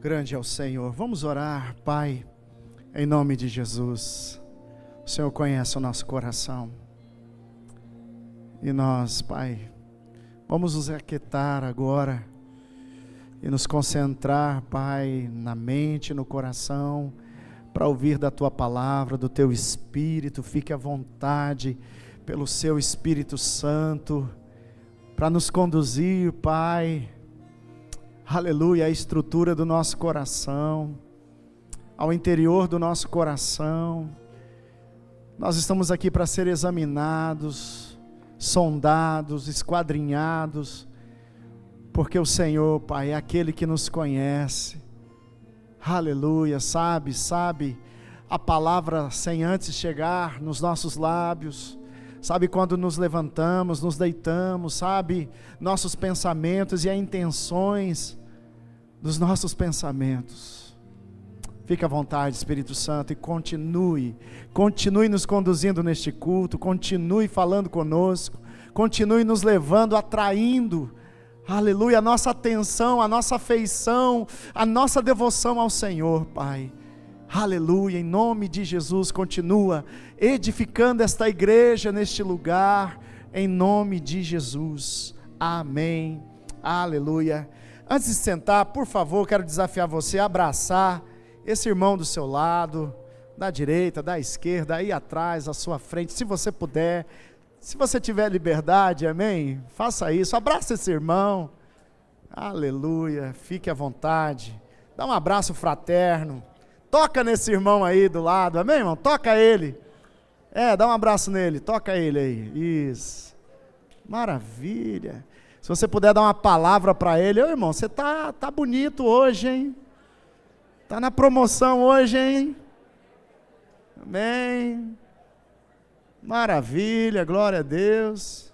Grande é o Senhor. Vamos orar, Pai, em nome de Jesus. O Senhor conhece o nosso coração. E nós, Pai, vamos nos aquietar agora e nos concentrar, Pai, na mente, no coração, para ouvir da Tua palavra, do Teu Espírito. Fique à vontade pelo Seu Espírito Santo, para nos conduzir, Pai, aleluia, a estrutura do nosso coração, ao interior do nosso coração. Nós estamos aqui para ser examinados, sondados, esquadrinhados, porque o Senhor, Pai, é aquele que nos conhece, aleluia, sabe a palavra sem antes chegar nos nossos lábios, sabe quando nos levantamos, nos deitamos, sabe nossos pensamentos e as intenções dos nossos pensamentos. Fique à vontade, Espírito Santo, e continue nos conduzindo neste culto, continue falando conosco, continue nos levando, atraindo, aleluia, a nossa atenção, a nossa afeição, a nossa devoção ao Senhor, Pai. Aleluia, em nome de Jesus, continua edificando esta igreja neste lugar, em nome de Jesus, amém, aleluia. Antes de sentar, por favor, quero desafiar você a abraçar esse irmão do seu lado, da direita, da esquerda, aí atrás, à sua frente, se você puder, se você tiver liberdade, amém, faça isso, abraça esse irmão, aleluia, fique à vontade, dá um abraço fraterno, toca nesse irmão aí do lado, amém, irmão? Toca ele. Dá um abraço nele, toca ele aí. Isso. Maravilha. Se você puder dar uma palavra para ele, ô irmão, você tá bonito hoje, hein? Tá na promoção hoje, hein? Amém. Maravilha, glória a Deus.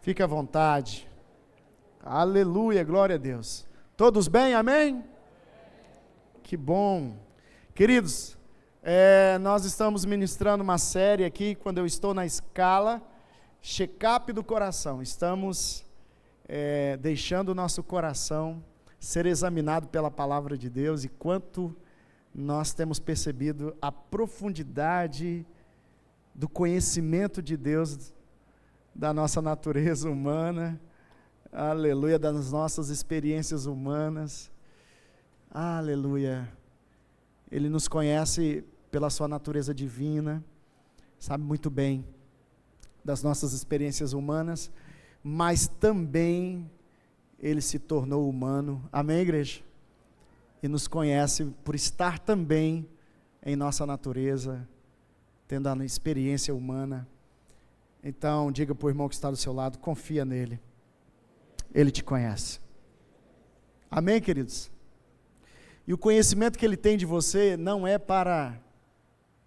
Fique à vontade. Aleluia, glória a Deus. Todos bem, amém? Que bom. Queridos, nós estamos ministrando uma série aqui, quando eu estou na escala, check-up do coração. Estamos deixando o nosso coração ser examinado pela palavra de Deus, e quanto nós temos percebido a profundidade do conhecimento de Deus, da nossa natureza humana, aleluia, das nossas experiências humanas, aleluia. Ele nos conhece pela sua natureza divina, sabe muito bem das nossas experiências humanas, mas também Ele se tornou humano, amém, igreja? E nos conhece por estar também em nossa natureza, tendo a experiência humana. Então, diga para o irmão que está do seu lado, confia nele, Ele te conhece, amém, queridos? E o conhecimento que Ele tem de você não é para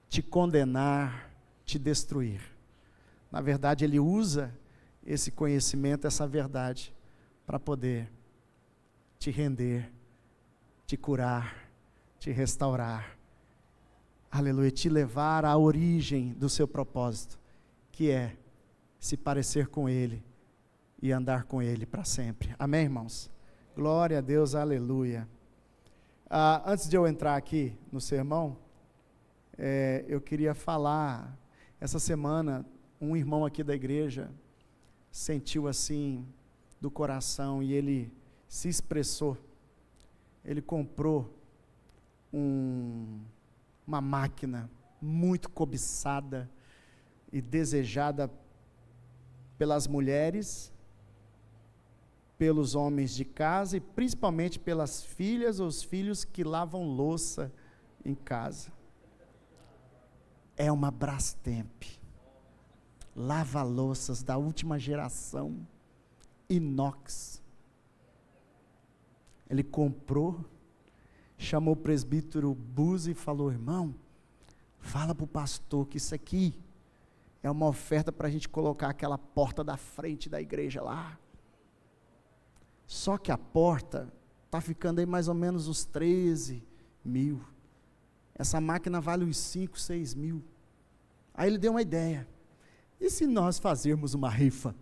te condenar, te destruir. Na verdade, Ele usa esse conhecimento, essa verdade, para poder te render, te curar, te restaurar. Aleluia, te levar à origem do seu propósito, que é se parecer com Ele e andar com Ele para sempre. Amém, irmãos? Glória a Deus, aleluia. Antes de eu entrar aqui no sermão, eu queria falar, essa semana, um irmão aqui da igreja sentiu assim, do coração, e ele se expressou, ele comprou uma máquina muito cobiçada e desejada pelas mulheres, pelos homens de casa e principalmente pelas filhas ou os filhos que lavam louça em casa. É uma Brastemp, lava-louças da última geração, inox. Ele comprou, chamou o presbítero Buzi e falou: irmão, fala para o pastor que isso aqui é uma oferta para a gente colocar aquela porta da frente da igreja lá. Só que a porta está ficando aí mais ou menos uns 13 mil. Essa máquina vale uns 5, 6 mil. Aí ele deu uma ideia: e se nós fazermos uma rifa?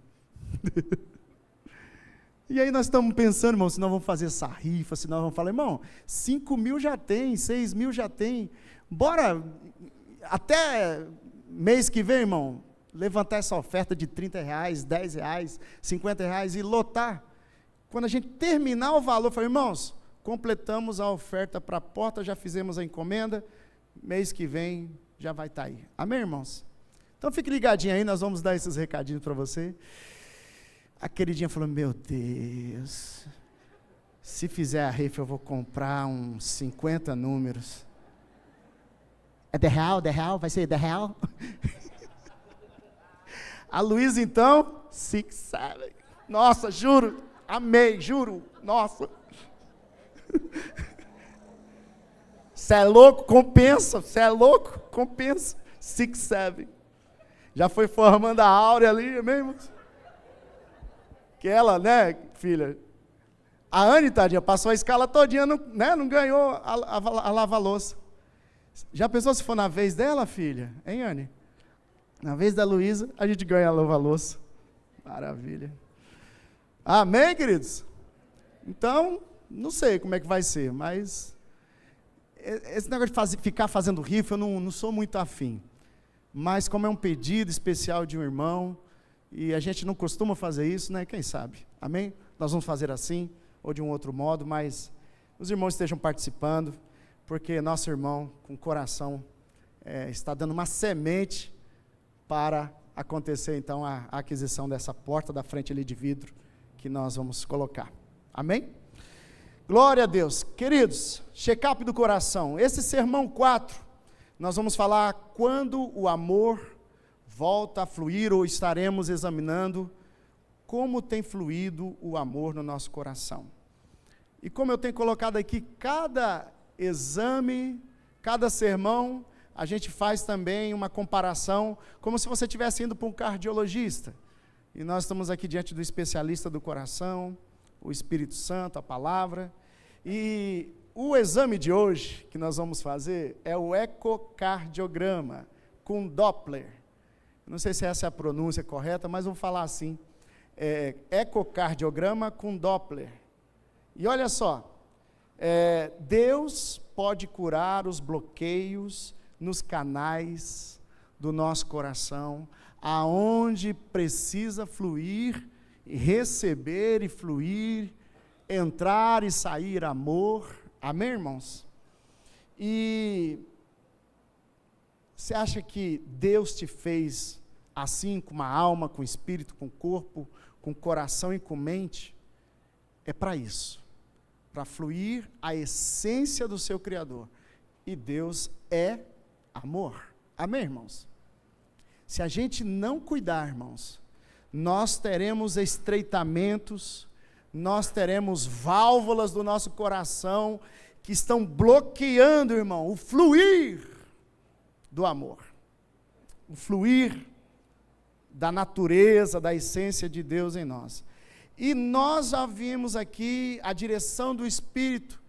E aí nós estamos pensando, irmão, se nós vamos fazer essa rifa, se nós vamos falar, irmão, 5.000 já tem, 6.000 já tem, bora, até mês que vem, irmão, levantar essa oferta de R$30, R$10, R$50 e lotar. Quando a gente terminar o valor, eu falei, irmãos, completamos a oferta para a porta, já fizemos a encomenda, mês que vem já vai estar aí. Amém, irmãos? Então fique ligadinho aí, nós vamos dar esses recadinhos para você. A queridinha falou, meu Deus, se fizer a rifa eu vou comprar uns 50 números. É R$10? Vai ser R$10? A Luísa então, 6, 7. Nossa, juro, amei, juro, nossa. Você é louco? Compensa, você é louco? Compensa. 6, 7. Já foi formando a áurea ali, mesmo? Que ela, né, filha, a Anne, tadinha, passou a escala todinha, não ganhou a lava-louça. Já pensou se for na vez dela, filha? Hein, Anne? Na vez da Luísa, a gente ganha a lava-louça. Maravilha. Amém, queridos? Então, não sei como é que vai ser, mas esse negócio de ficar fazendo rifa, eu não sou muito afim. Mas como é um pedido especial de um irmão, e a gente não costuma fazer isso, né? Quem sabe? Amém? Nós vamos fazer assim, ou de um outro modo, mas os irmãos estejam participando, porque nosso irmão, com coração, está dando uma semente para acontecer, então, a aquisição dessa porta da frente ali de vidro, que nós vamos colocar. Amém? Glória a Deus. Queridos, check-up do coração. Esse sermão 4, nós vamos falar quando o amor volta a fluir, ou estaremos examinando como tem fluído o amor no nosso coração. E como eu tenho colocado aqui, cada exame, cada sermão, a gente faz também uma comparação, como se você estivesse indo para um cardiologista. E nós estamos aqui diante do especialista do coração, o Espírito Santo, a palavra. E o exame de hoje que nós vamos fazer é o ecocardiograma com Doppler. Não sei se essa é a pronúncia correta, mas vou falar assim. Ecocardiograma com Doppler. E olha só, Deus pode curar os bloqueios nos canais do nosso coração, aonde precisa fluir, receber e fluir, entrar e sair amor. Amém, irmãos? E você acha que Deus te fez assim, com uma alma, com espírito, com corpo, com coração e com mente? É para isso, para fluir a essência do seu Criador. E Deus é amor. Amém, irmãos? Se a gente não cuidar, irmãos, nós teremos estreitamentos, nós teremos válvulas do nosso coração que estão bloqueando, irmão, o fluir do amor, o fluir da natureza, da essência de Deus em nós. E nós já vimos aqui a direção do Espírito,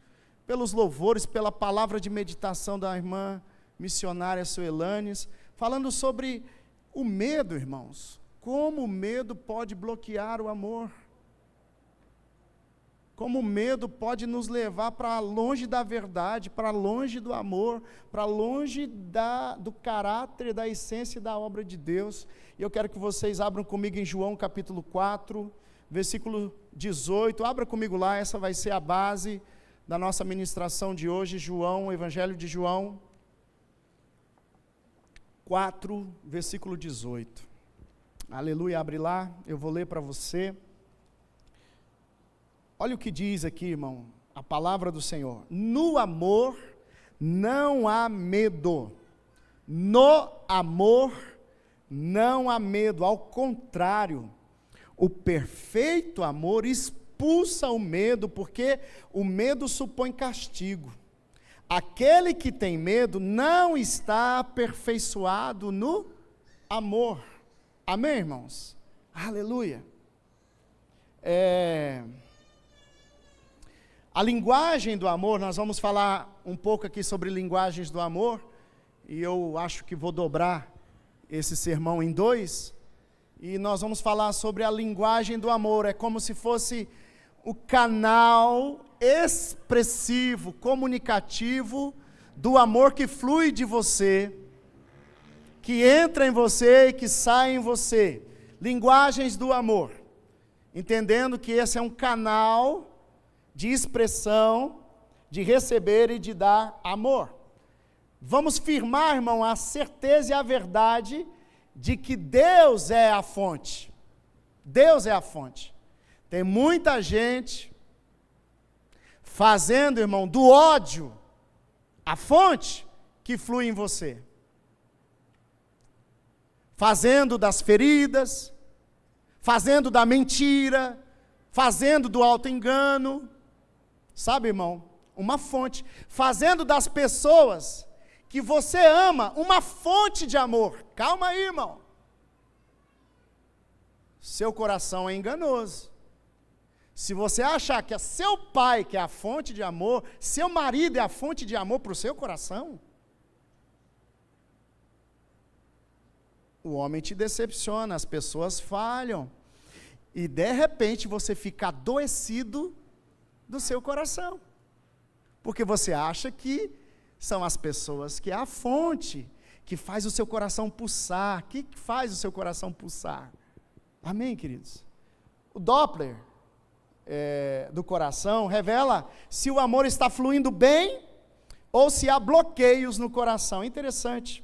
pelos louvores, pela palavra de meditação da irmã missionária Suelanes, falando sobre o medo, irmãos, como o medo pode bloquear o amor, como o medo pode nos levar para longe da verdade, para longe do amor, para longe do caráter e da essência da obra de Deus. E eu quero que vocês abram comigo em João capítulo 4, versículo 18, abra comigo lá, essa vai ser a base da nossa ministração de hoje, João, Evangelho de João 4, versículo 18. Aleluia, abre lá, eu vou ler para você. Olha o que diz aqui, irmão, a palavra do Senhor. No amor não há medo. No amor não há medo, ao contrário, o perfeito amor expulsa o medo, porque o medo supõe castigo. Aquele que tem medo não está aperfeiçoado no amor. Amém, irmãos? Aleluia. A linguagem do amor, nós vamos falar um pouco aqui sobre linguagens do amor, e eu acho que vou dobrar esse sermão em 2, e nós vamos falar sobre a linguagem do amor. É como se fosse o canal expressivo, comunicativo do amor que flui de você, que entra em você e que sai em você. Linguagens do amor. Entendendo que esse é um canal de expressão, de receber e de dar amor. Vamos firmar, irmão, a certeza e a verdade de que Deus é a fonte. Deus é a fonte. Tem muita gente fazendo, irmão, do ódio a fonte que flui em você. Fazendo das feridas, fazendo da mentira, fazendo do auto-engano. Sabe, irmão? Uma fonte. Fazendo das pessoas que você ama uma fonte de amor. Calma aí, irmão. Seu coração é enganoso. Se você achar que é seu pai que é a fonte de amor, seu marido é a fonte de amor para o seu coração, o homem te decepciona, as pessoas falham, e de repente você fica adoecido do seu coração, porque você acha que são as pessoas que é a fonte, que faz o seu coração pulsar. O que faz o seu coração pulsar? Amém, queridos? O Doppler do coração revela se o amor está fluindo bem ou se há bloqueios no coração. Interessante.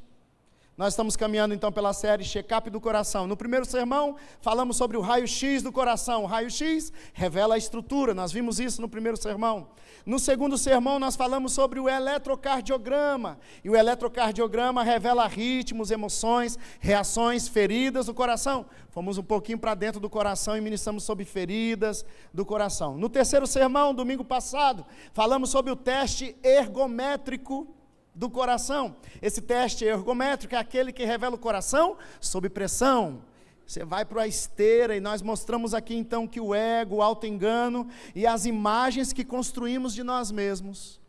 Nós estamos caminhando então pela série Check-up do Coração. No primeiro sermão, falamos sobre o raio-x do coração. O raio-x revela a estrutura, nós vimos isso no primeiro sermão. No segundo sermão, nós falamos sobre o eletrocardiograma. E o eletrocardiograma revela ritmos, emoções, reações, feridas do coração. Fomos um pouquinho para dentro do coração e ministramos sobre feridas do coração. No terceiro sermão, domingo passado, falamos sobre o teste ergométrico do coração. Esse teste ergométrico é aquele que revela o coração sob pressão. Você vai para a esteira e nós mostramos aqui então que o ego, o auto-engano e as imagens que construímos de nós mesmos,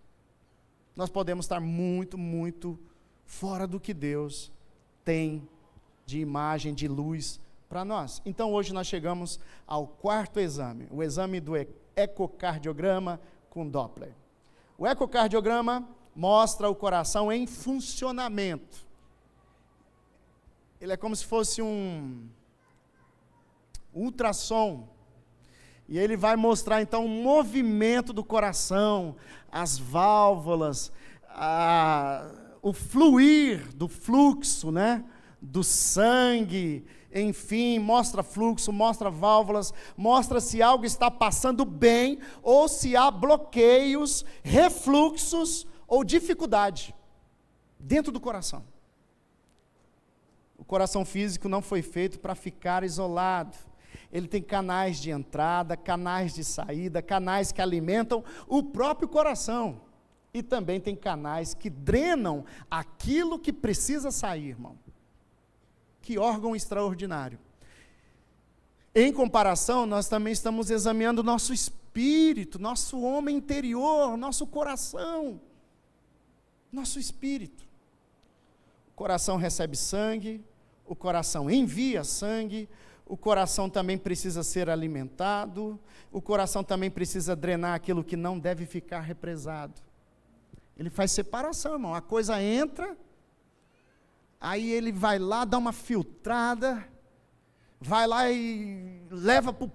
nós podemos estar muito, muito fora do que Deus tem de imagem, de luz para nós. Então hoje nós chegamos ao quarto exame, o exame do ecocardiograma com Doppler. O ecocardiograma mostra o coração em funcionamento. Ele é como se fosse um ultrassom. E ele vai mostrar então o movimento do coração, as válvulas, o fluir do fluxo, né? Do sangue, enfim, mostra fluxo, mostra válvulas, mostra se algo está passando bem ou se há bloqueios, refluxos ou dificuldade dentro do coração. O coração físico não foi feito para ficar isolado. Ele tem canais de entrada, canais de saída, canais que alimentam o próprio coração. E também tem canais que drenam aquilo que precisa sair, irmão. Que órgão extraordinário. Em comparação, nós também estamos examinando nosso espírito, nosso homem interior, nosso coração. Nosso espírito. O coração recebe sangue, o coração envia sangue, o coração também precisa ser alimentado, o coração também precisa drenar aquilo que não deve ficar represado. Ele faz separação, irmão. A coisa entra, aí ele vai lá, dá uma filtrada, vai lá e leva para o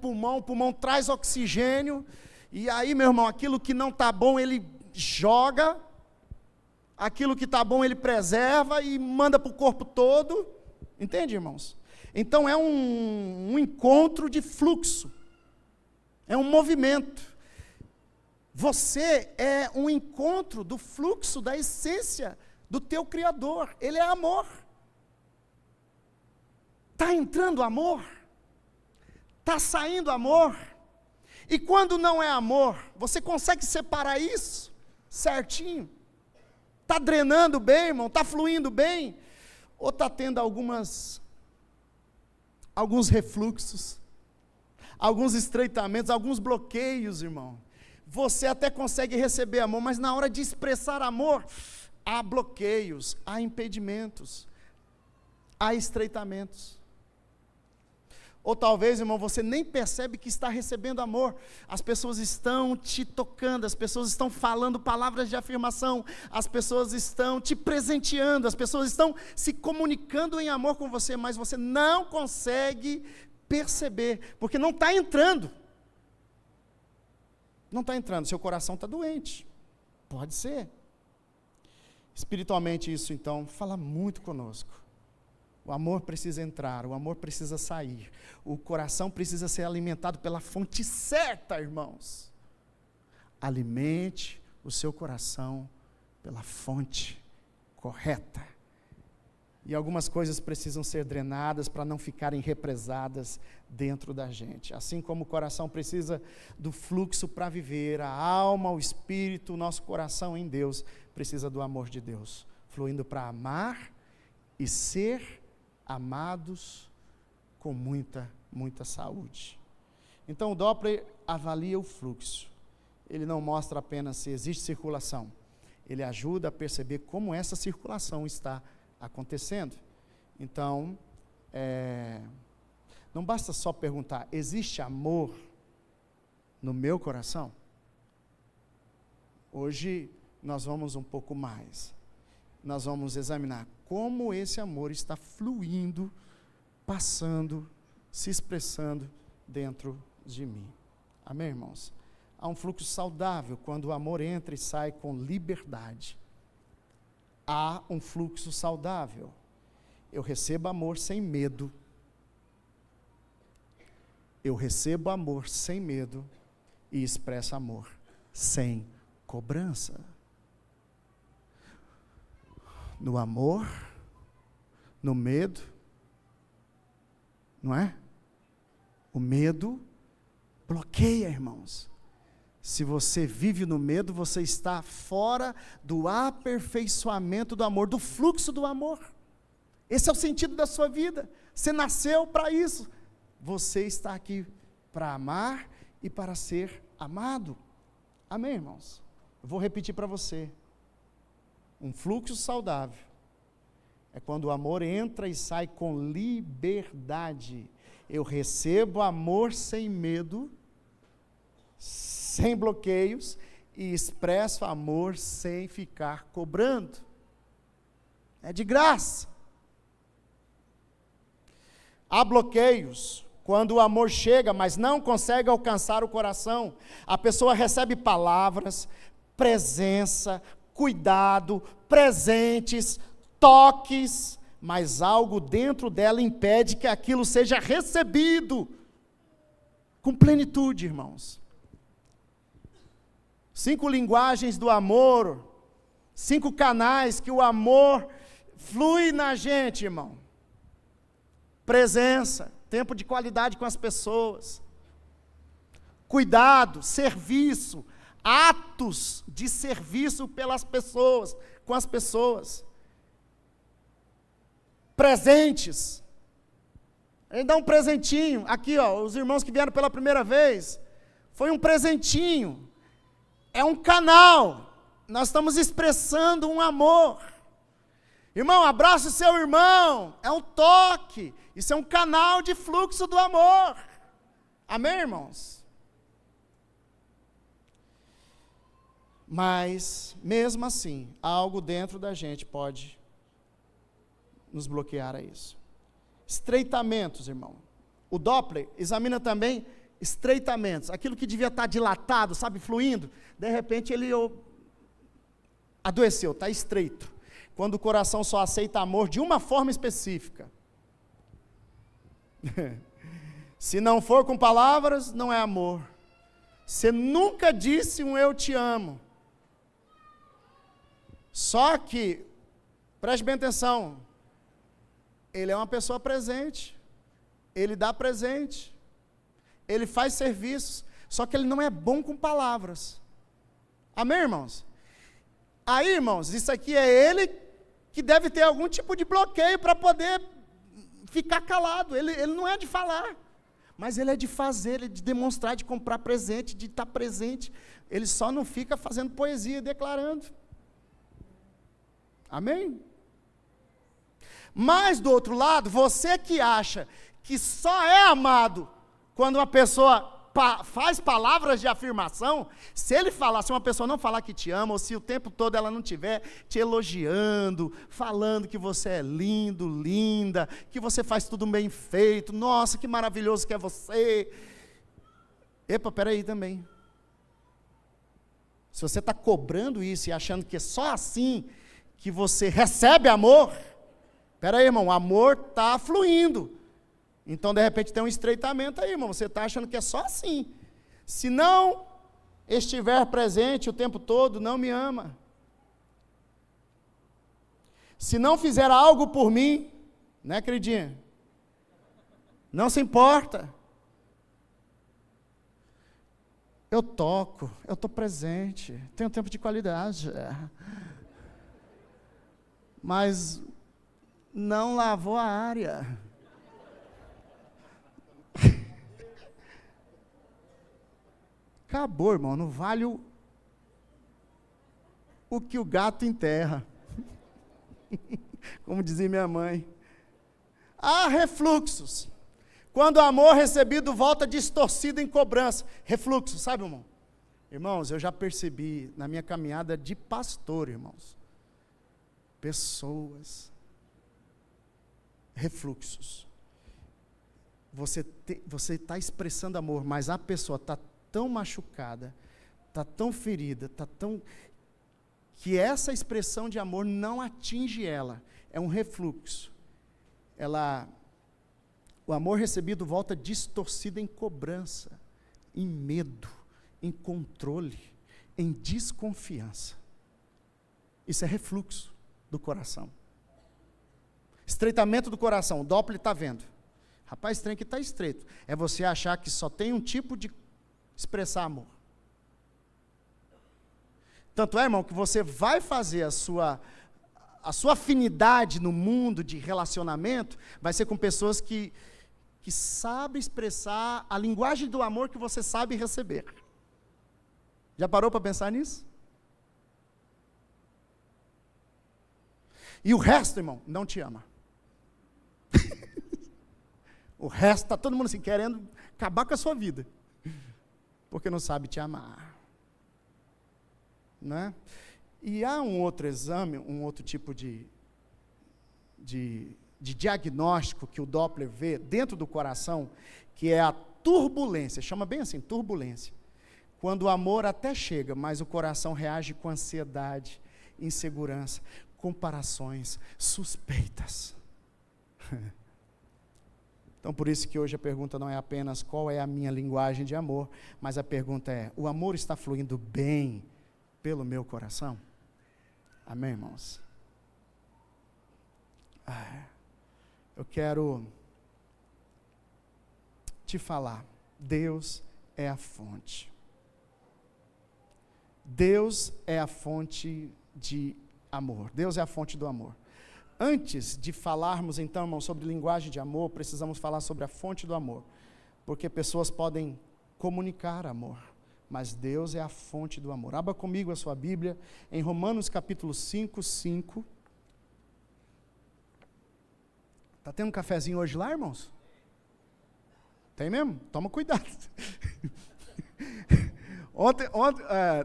pulmão traz oxigênio, e aí, meu irmão, aquilo que não está bom, ele joga, aquilo que está bom ele preserva e manda para o corpo todo, entende, irmãos? Então é um encontro de fluxo, é um movimento. Você é um encontro do fluxo, da essência do teu Criador, Ele é amor. Está entrando amor, está saindo amor, e quando não é amor, você consegue separar isso certinho? Está drenando bem, irmão? Está fluindo bem? Ou está tendo alguns refluxos, alguns estreitamentos, alguns bloqueios, irmão? Você até consegue receber amor, mas na hora de expressar amor, há bloqueios, há impedimentos, há estreitamentos. Ou talvez, irmão, você nem percebe que está recebendo amor. As pessoas estão te tocando, as pessoas estão falando palavras de afirmação, as pessoas estão te presenteando, as pessoas estão se comunicando em amor com você, mas você não consegue perceber, porque não está entrando. Não está entrando, seu coração está doente. Pode ser. Espiritualmente isso, então, fala muito conosco. O amor precisa entrar, o amor precisa sair. O coração precisa ser alimentado pela fonte certa, irmãos. Alimente o seu coração pela fonte correta. E algumas coisas precisam ser drenadas para não ficarem represadas dentro da gente. Assim como o coração precisa do fluxo para viver, a alma, o espírito, o nosso coração em Deus precisa do amor de Deus, fluindo para amar e ser amados com muita, muita saúde. Então o Doppler avalia o fluxo. Ele não mostra apenas se existe circulação. Ele ajuda a perceber como essa circulação está acontecendo. Então, não basta só perguntar, existe amor no meu coração? Hoje nós vamos um pouco mais. Nós vamos examinar como esse amor está fluindo, passando, se expressando dentro de mim. Amém, irmãos? Há um fluxo saudável quando o amor entra e sai com liberdade. Há um fluxo saudável. Eu recebo amor sem medo. Eu recebo amor sem medo e expresso amor sem cobrança. No amor, no medo, não é? O medo bloqueia, irmãos. Se você vive no medo, você está fora do aperfeiçoamento do amor, do fluxo do amor. Esse é o sentido da sua vida. Você nasceu para isso. Você está aqui para amar e para ser amado. Amém, irmãos? Eu vou repetir para você. Um fluxo saudável é quando o amor entra e sai com liberdade. Eu recebo amor sem medo, sem bloqueios, e expresso amor sem ficar cobrando. É de graça. Há bloqueios quando o amor chega, mas não consegue alcançar o coração. A pessoa recebe palavras, presença, cuidado, presentes, toques, mas algo dentro dela impede que aquilo seja recebido com plenitude, irmãos. 5 linguagens do amor, 5 canais que o amor flui na gente, irmão. Presença, tempo de qualidade com as pessoas. Cuidado, serviço, atos de serviço pelas pessoas, com as pessoas. Presentes. Ele dá um presentinho. Aqui, ó, os irmãos que vieram pela primeira vez, foi um presentinho. É um canal. Nós estamos expressando um amor. Irmão, abraça o seu irmão. É um toque. Isso é um canal de fluxo do amor. Amém, irmãos? Mas, mesmo assim, algo dentro da gente pode nos bloquear a isso. Estreitamentos, irmão. O Doppler examina também estreitamentos. Aquilo que devia estar dilatado, sabe, fluindo, de repente ele adoeceu, está estreito. Quando o coração só aceita amor de uma forma específica. Se não for com palavras, não é amor. Você nunca disse um eu te amo. Só que, preste bem atenção, ele é uma pessoa presente, ele dá presente, ele faz serviços, só que ele não é bom com palavras. Amém, irmãos? Aí, irmãos, isso aqui é ele que deve ter algum tipo de bloqueio para poder ficar calado. Ele não é de falar, mas ele é de fazer, ele é de demonstrar, de comprar presente, de estar presente. Ele só não fica fazendo poesia, declarando. Amém? Mas, do outro lado, você que acha que só é amado quando uma pessoa faz palavras de afirmação. Se uma pessoa não falar que te ama, ou se o tempo todo ela não estiver te elogiando, falando que você é lindo, linda, que você faz tudo bem feito, nossa, que maravilhoso que é você. Epa, peraí também. Se você está cobrando isso e achando que é só assim que você recebe amor, peraí, irmão, o amor está fluindo. Então, de repente, tem um estreitamento aí, irmão. Você está achando que é só assim. Se não estiver presente o tempo todo, não me ama. Se não fizer algo por mim, né, queridinha? Não se importa. Eu toco, eu estou presente, tenho tempo de qualidade. Mas não lavou a área. Acabou, irmão, não vale o que o gato enterra. Como dizia minha mãe. Há refluxos. Quando o amor recebido volta distorcido em cobrança. Refluxo, sabe, irmão? Irmãos, eu já percebi na minha caminhada de pastor, irmãos. Pessoas. Refluxos. Você está expressando amor, mas a pessoa está tão machucada, está tão ferida, que essa expressão de amor não atinge ela. É um refluxo. O amor recebido volta distorcido em cobrança, em medo, em controle, em desconfiança. Isso é refluxo do coração. Estreitamento do coração, o Doppler está vendo. Rapaz, esse trem aqui está estreito. É você achar que só tem um tipo de expressar amor. Tanto é, irmão, que você vai fazer a sua afinidade no mundo de relacionamento, vai ser com pessoas que sabem expressar a linguagem do amor que você sabe receber. Já parou para pensar nisso? E o resto, irmão, não te ama. O resto está todo mundo assim, querendo acabar com a sua vida. Porque não sabe te amar. Né? E há um outro exame, um outro tipo de diagnóstico que o Doppler vê dentro do coração, que é a turbulência, chama bem assim, turbulência. Quando o amor até chega, mas o coração reage com ansiedade, insegurança, comparações, suspeitas. Então, por isso que hoje a pergunta não é apenas qual é a minha linguagem de amor, mas a pergunta é, o amor está fluindo bem pelo meu coração? Amém, irmãos? Eu quero te falar, Deus é a fonte. Deus é a fonte de amor. Deus é a fonte do amor. Antes de falarmos, então, irmão, sobre linguagem de amor, precisamos falar sobre a fonte do amor. Porque pessoas podem comunicar amor, mas Deus é a fonte do amor. Abra comigo a sua Bíblia em Romanos capítulo 5:5. Está tendo um cafezinho hoje lá, irmãos? Tem mesmo? Toma cuidado.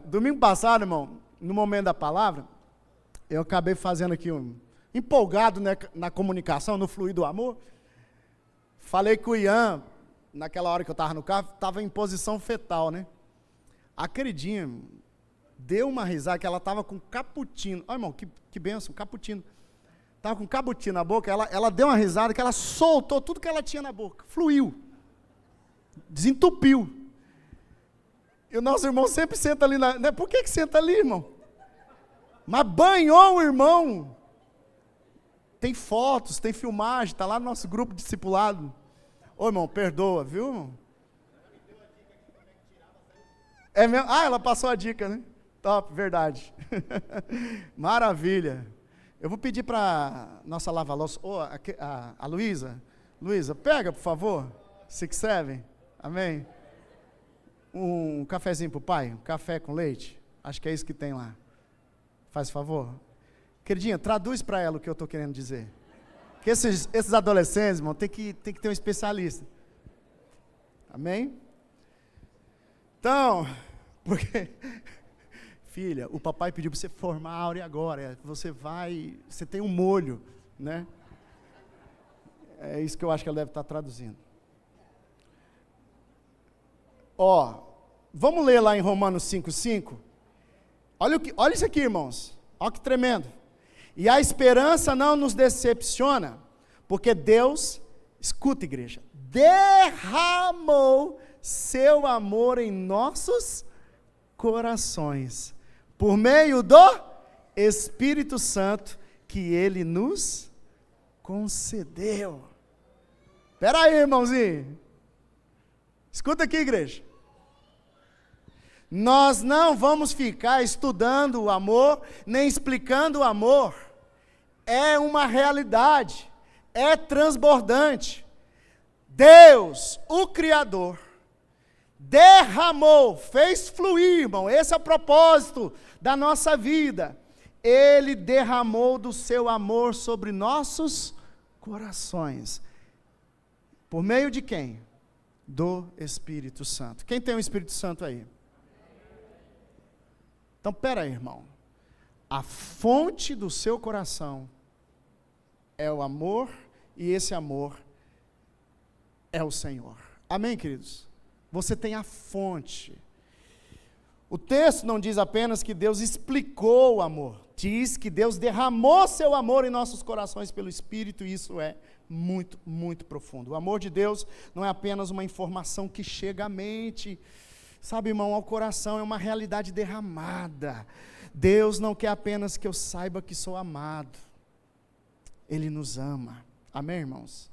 Domingo passado, irmão, no momento da palavra, eu acabei fazendo aqui empolgado, né, na comunicação, no fluir do amor. Falei com o Ian, naquela hora que eu estava no carro, estava em posição fetal, né? A queridinha deu uma risada, que ela estava com cappuccino. Olha, irmão, que benção, cappuccino. Estava com cappuccino na boca, ela deu uma risada, que ela soltou tudo que ela tinha na boca, fluiu, desentupiu. E o nosso irmão sempre senta ali, né? Por que senta ali, irmão? Mas banhou o irmão. Tem fotos, tem filmagem, está lá no nosso grupo discipulado. Ô, irmão, perdoa, viu, irmão? É mesmo? Ah, ela passou a dica, né? Top, verdade. Maravilha. Eu vou pedir para nossa lava-louça, a Luísa. Luísa, pega, por favor. 6-7, amém? Um cafezinho para o pai, um café com leite. Acho que é isso que tem lá. Faz favor. Queridinha, traduz para ela o que eu estou querendo dizer. Que esses adolescentes, irmão, tem que ter um especialista. Amém? Então, porque, filha, o papai pediu para você formar a Áurea agora. Você tem um molho, né? É isso que eu acho que ela deve estar traduzindo. Vamos ler lá em Romanos 5,5. Olha isso aqui, irmãos. Olha que tremendo. E a esperança não nos decepciona, porque Deus, escuta, igreja, derramou seu amor em nossos corações, por meio do Espírito Santo que Ele nos concedeu. Espera aí, irmãozinho. Escuta aqui, igreja. Nós não vamos ficar estudando o amor, nem explicando o amor. É uma realidade, é transbordante. Deus, o Criador, derramou, fez fluir, irmão, esse é o propósito da nossa vida. Ele derramou do seu amor sobre nossos corações. Por meio de quem? Do Espírito Santo. Quem tem o Espírito Santo aí? Então, pera aí, irmão. A fonte do seu coração é o amor, e esse amor é o Senhor. Amém, queridos? Você tem a fonte. O texto não diz apenas que Deus explicou o amor, diz que Deus derramou seu amor em nossos corações pelo Espírito, e isso é muito, muito profundo. O amor de Deus não é apenas uma informação que chega à mente, sabe, irmão, ao coração, é uma realidade derramada. Deus não quer apenas que eu saiba que sou amado, Ele nos ama. Amém, irmãos?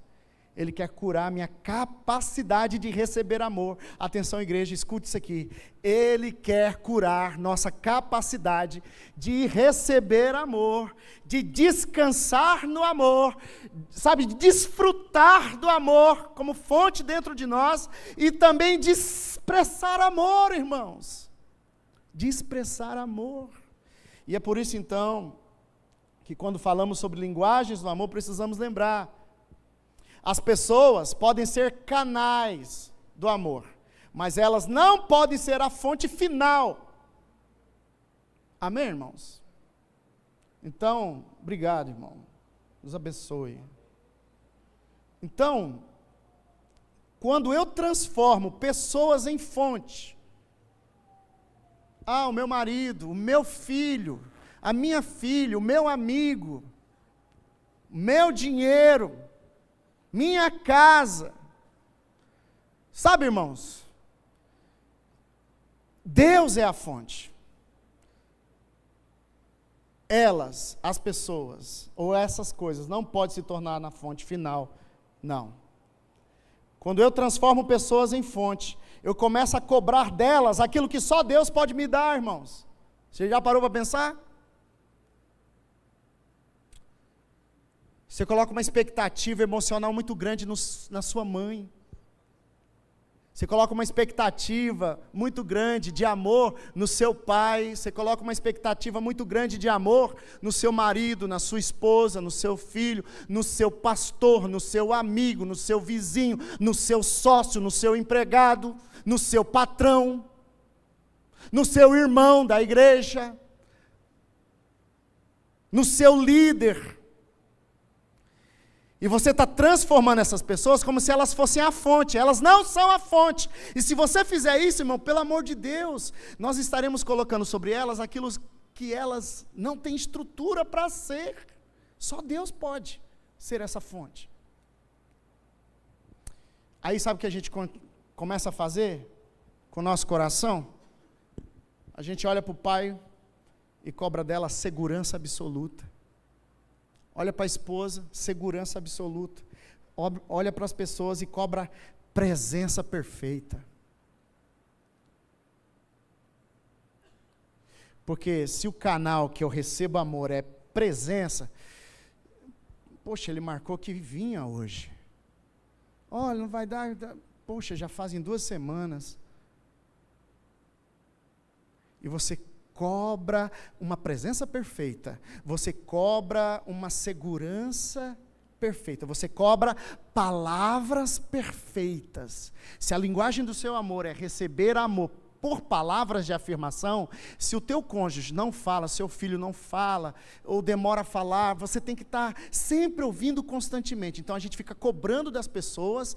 Ele quer curar a minha capacidade de receber amor. Atenção, igreja, escute isso aqui. Ele quer curar nossa capacidade de receber amor, de descansar no amor, sabe, de desfrutar do amor como fonte dentro de nós, e também de expressar amor, irmãos. De expressar amor. E é por isso, então, que quando falamos sobre linguagens do amor, precisamos lembrar: as pessoas podem ser canais do amor, mas elas não podem ser a fonte final. Amém, irmãos? Então, obrigado, irmão. Deus abençoe. Então, quando eu transformo pessoas em fonte, o meu marido, o meu filho, a minha filha, o meu amigo, o meu dinheiro, minha casa, sabe, irmãos, Deus é a fonte. Elas, as pessoas, ou essas coisas, não podem se tornar na fonte final, não. Quando eu transformo pessoas em fonte, eu começo a cobrar delas aquilo que só Deus pode me dar, irmãos. Você já parou para pensar? Você coloca uma expectativa emocional muito grande na sua mãe. Você coloca uma expectativa muito grande de amor no seu pai. Você coloca uma expectativa muito grande de amor no seu marido, na sua esposa, no seu filho, no seu pastor, no seu amigo, no seu vizinho, no seu sócio, no seu empregado, no seu patrão, no seu irmão da igreja, no seu líder. E você está transformando essas pessoas como se elas fossem a fonte. Elas não são a fonte. E se você fizer isso, irmão, pelo amor de Deus, nós estaremos colocando sobre elas aquilo que elas não têm estrutura para ser. Só Deus pode ser essa fonte. Aí sabe o que a gente começa a fazer com o nosso coração? A gente olha para o pai e cobra dela segurança absoluta. Olha para a esposa, segurança absoluta. Olha para as pessoas e cobra presença perfeita. Porque se o canal que eu recebo amor é presença, poxa, ele marcou que vinha hoje. Olha, não vai dar, poxa, já fazem 2 semanas. E você cobra uma presença perfeita, você cobra uma segurança perfeita. Você cobra palavras perfeitas. Se a linguagem do seu amor é receber amor por palavras de afirmação, se o teu cônjuge não fala, seu filho não fala, ou demora a falar, você tem que estar sempre ouvindo constantemente. Então a gente fica cobrando das pessoas,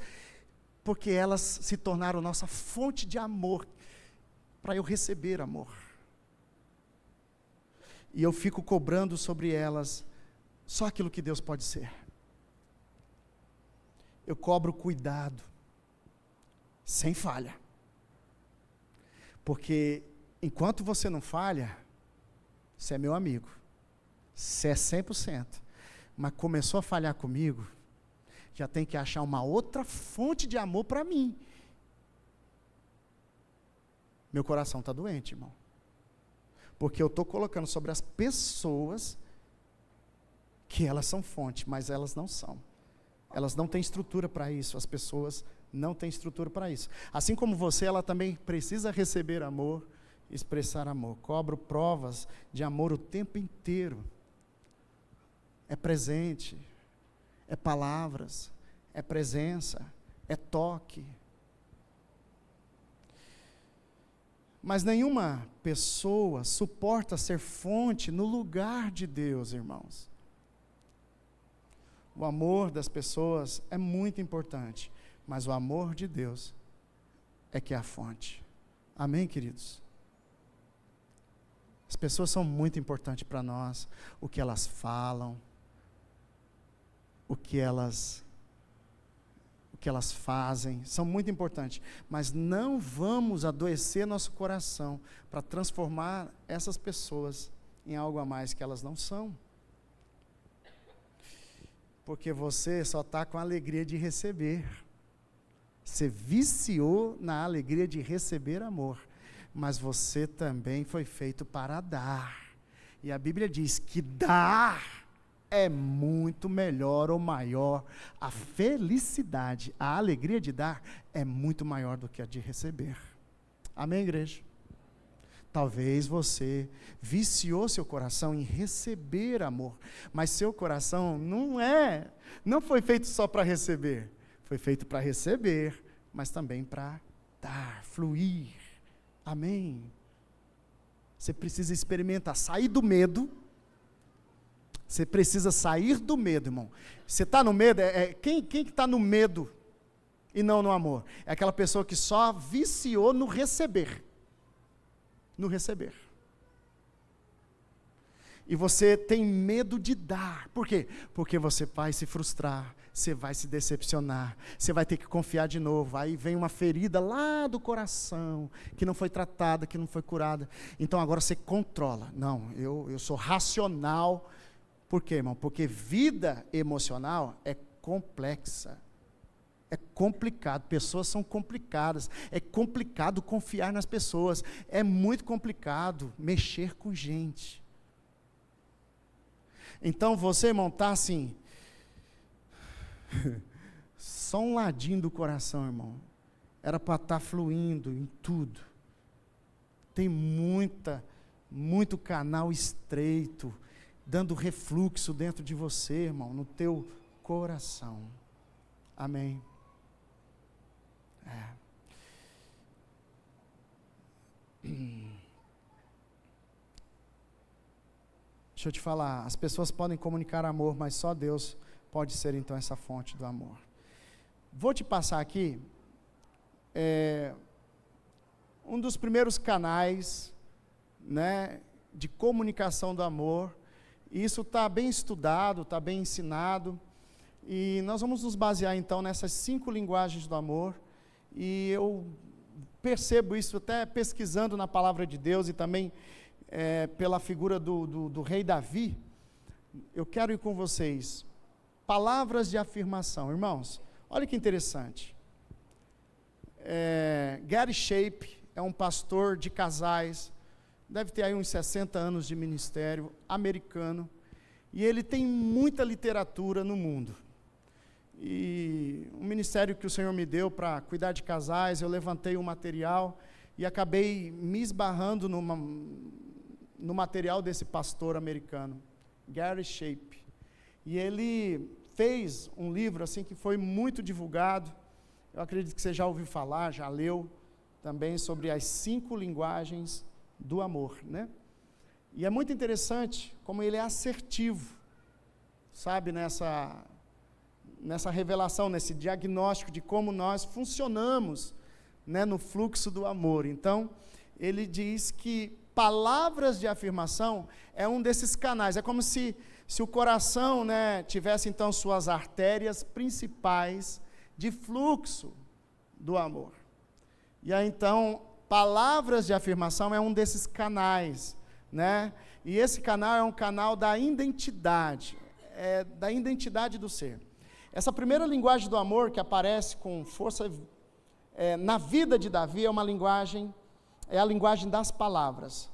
porque elas se tornaram nossa fonte de amor, para eu receber amor. E eu fico cobrando sobre elas só aquilo que Deus pode ser. Eu cobro cuidado, sem falha. Porque enquanto você não falha, você é meu amigo. Você é 100%. Mas começou a falhar comigo, já tem que achar uma outra fonte de amor para mim. Meu coração está doente, irmão. Porque eu estou colocando sobre as pessoas que elas são fonte, mas elas não são. Elas não têm estrutura para isso, as pessoas não têm estrutura para isso. Assim como você, ela também precisa receber amor, expressar amor. Cobro provas de amor o tempo inteiro. É presente, é palavras, é presença, é toque. Mas nenhuma pessoa suporta ser fonte no lugar de Deus, irmãos. O amor das pessoas é muito importante, mas o amor de Deus é que é a fonte. Amém, queridos? As pessoas são muito importantes para nós, o que elas falam, o que elas fazem, são muito importantes, mas não vamos adoecer nosso coração para transformar essas pessoas em algo a mais que elas não são. Porque você só está com a alegria de receber. Você viciou na alegria de receber amor, mas você também foi feito para dar. E a Bíblia diz que dar é muito melhor ou maior. A felicidade, a alegria de dar é muito maior do que a de receber. Amém, igreja? Talvez você viciou seu coração em receber amor, mas seu coração não foi feito só para receber, foi feito para receber, mas também para dar, fluir. Amém? Você precisa experimentar, sair do medo. Você precisa sair do medo, irmão. Você está no medo, quem que está no medo e não no amor? É aquela pessoa que só viciou no receber. No receber. E você tem medo de dar. Por quê? Porque você vai se frustrar, você vai se decepcionar, você vai ter que confiar de novo. Aí vem uma ferida lá do coração, que não foi tratada, que não foi curada. Então agora você controla. Não, eu sou racional. Por quê, irmão? Porque vida emocional é complexa. É complicado, pessoas são complicadas, é complicado confiar nas pessoas, é muito complicado mexer com gente. Então você, irmão, está assim, só um ladinho do coração, irmão, era para estar fluindo em tudo. Tem muito canal estreito, dando refluxo dentro de você, irmão, no teu coração. Amém. Deixa eu te falar, as pessoas podem comunicar amor, mas só Deus pode ser então essa fonte do amor. Vou te passar aqui um dos primeiros canais, né, de comunicação do amor. Isso está bem estudado, está bem ensinado, e nós vamos nos basear então nessas 5 linguagens do amor. E eu percebo isso até pesquisando na palavra de Deus e também pela figura do rei Davi. Eu quero ir com vocês, palavras de afirmação. Irmãos, olha que interessante. Gary Shape é um pastor de casais, deve ter aí uns 60 anos de ministério, americano, e ele tem muita literatura no mundo. E um ministério que o Senhor me deu para cuidar de casais, eu levantei um material e acabei me esbarrando no material desse pastor americano, Gary Shape. E ele fez um livro assim que foi muito divulgado. Eu acredito que você já ouviu falar, já leu também sobre as 5 linguagens do amor, né? E é muito interessante como ele é assertivo, sabe, nessa revelação, nesse diagnóstico de como nós funcionamos, né, no fluxo do amor. Então, ele diz que palavras de afirmação é um desses canais. É como se o coração, né, tivesse então suas artérias principais de fluxo do amor. E aí então, palavras de afirmação é um desses canais, né? E esse canal é um canal da identidade, da identidade do ser. Essa primeira linguagem do amor que aparece com força na vida de Davi é a linguagem das palavras.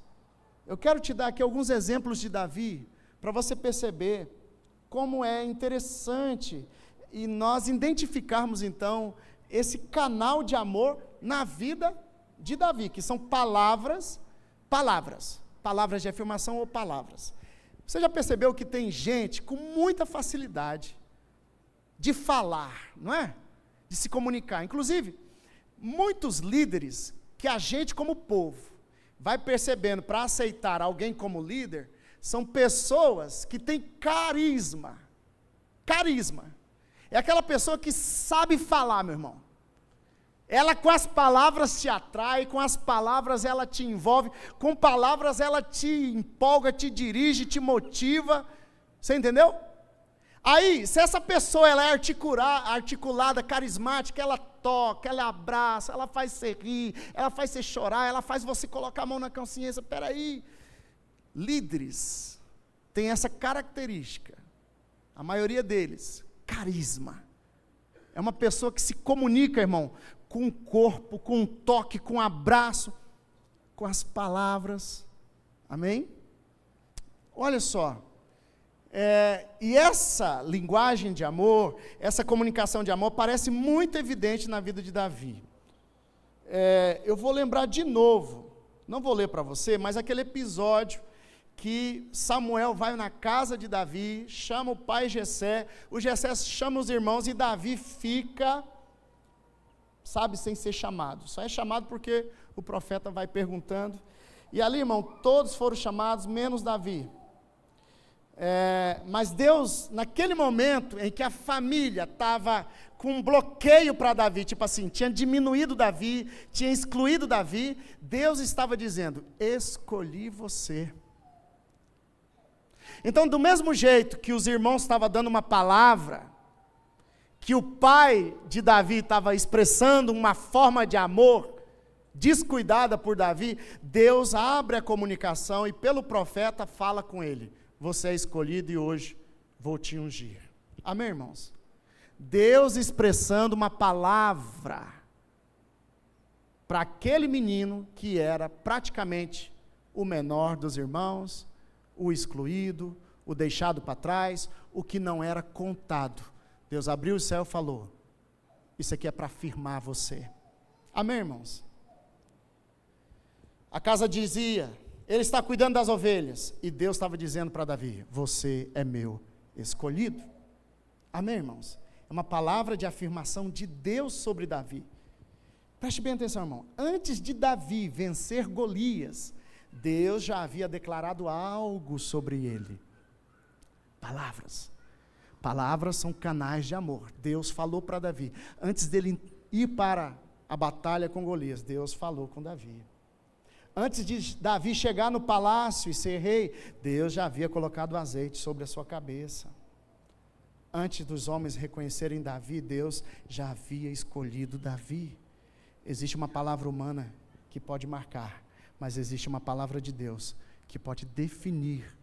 Eu quero te dar aqui alguns exemplos de Davi, para você perceber como é interessante e nós identificarmos então esse canal de amor na vida de Davi, que são palavras de afirmação ou palavras. Você já percebeu que tem gente com muita facilidade de falar, não é? De se comunicar. Inclusive, muitos líderes que a gente como povo vai percebendo para aceitar alguém como líder, são pessoas que têm carisma. Carisma. É aquela pessoa que sabe falar, meu irmão. Ela com as palavras te atrai, com as palavras ela te envolve, com palavras ela te empolga, te dirige, te motiva. Você entendeu? Aí, se essa pessoa ela é articulada, carismática, ela toca, ela abraça, ela faz você rir, ela faz você chorar, ela faz você colocar a mão na consciência. Peraí, líderes têm essa característica, a maioria deles, carisma. É uma pessoa que se comunica, irmão, com o corpo, com o toque, com o abraço, com as palavras. Amém? Olha só. E essa linguagem de amor, essa comunicação de amor, parece muito evidente na vida de Davi. Eu vou lembrar de novo, não vou ler para você, mas aquele episódio que Samuel vai na casa de Davi, chama o pai Jessé, o Jessé chama os irmãos e Davi fica, sabe, sem ser chamado. Só é chamado porque o profeta vai perguntando. E ali, irmão, todos foram chamados, menos Davi. Mas Deus, naquele momento em que a família estava com um bloqueio para Davi, tipo assim, tinha diminuído Davi, tinha excluído Davi, Deus estava dizendo, escolhi você. Então, do mesmo jeito que os irmãos estavam dando uma palavra, que o pai de Davi estava expressando uma forma de amor descuidada por Davi, Deus abre a comunicação e pelo profeta fala com ele, você é escolhido e hoje vou te ungir. Amém, irmãos? Deus expressando uma palavra para aquele menino que era praticamente o menor dos irmãos, o excluído, o deixado para trás, o que não era contado. Deus abriu o céu e falou, isso aqui é para afirmar você. Amém, irmãos? A casa dizia, ele está cuidando das ovelhas, e Deus estava dizendo para Davi, você é meu escolhido. Amém, irmãos? É uma palavra de afirmação de Deus sobre Davi. Preste bem atenção, irmão. Antes de Davi vencer Golias, Deus já havia declarado algo sobre ele. Palavras. Palavras são canais de amor. Deus falou para Davi. Antes dele ir para a batalha com Golias, Deus falou com Davi. Antes de Davi chegar no palácio e ser rei, Deus já havia colocado azeite sobre a sua cabeça. Antes dos homens reconhecerem Davi, Deus já havia escolhido Davi. Existe uma palavra humana que pode marcar, mas existe uma palavra de Deus que pode definir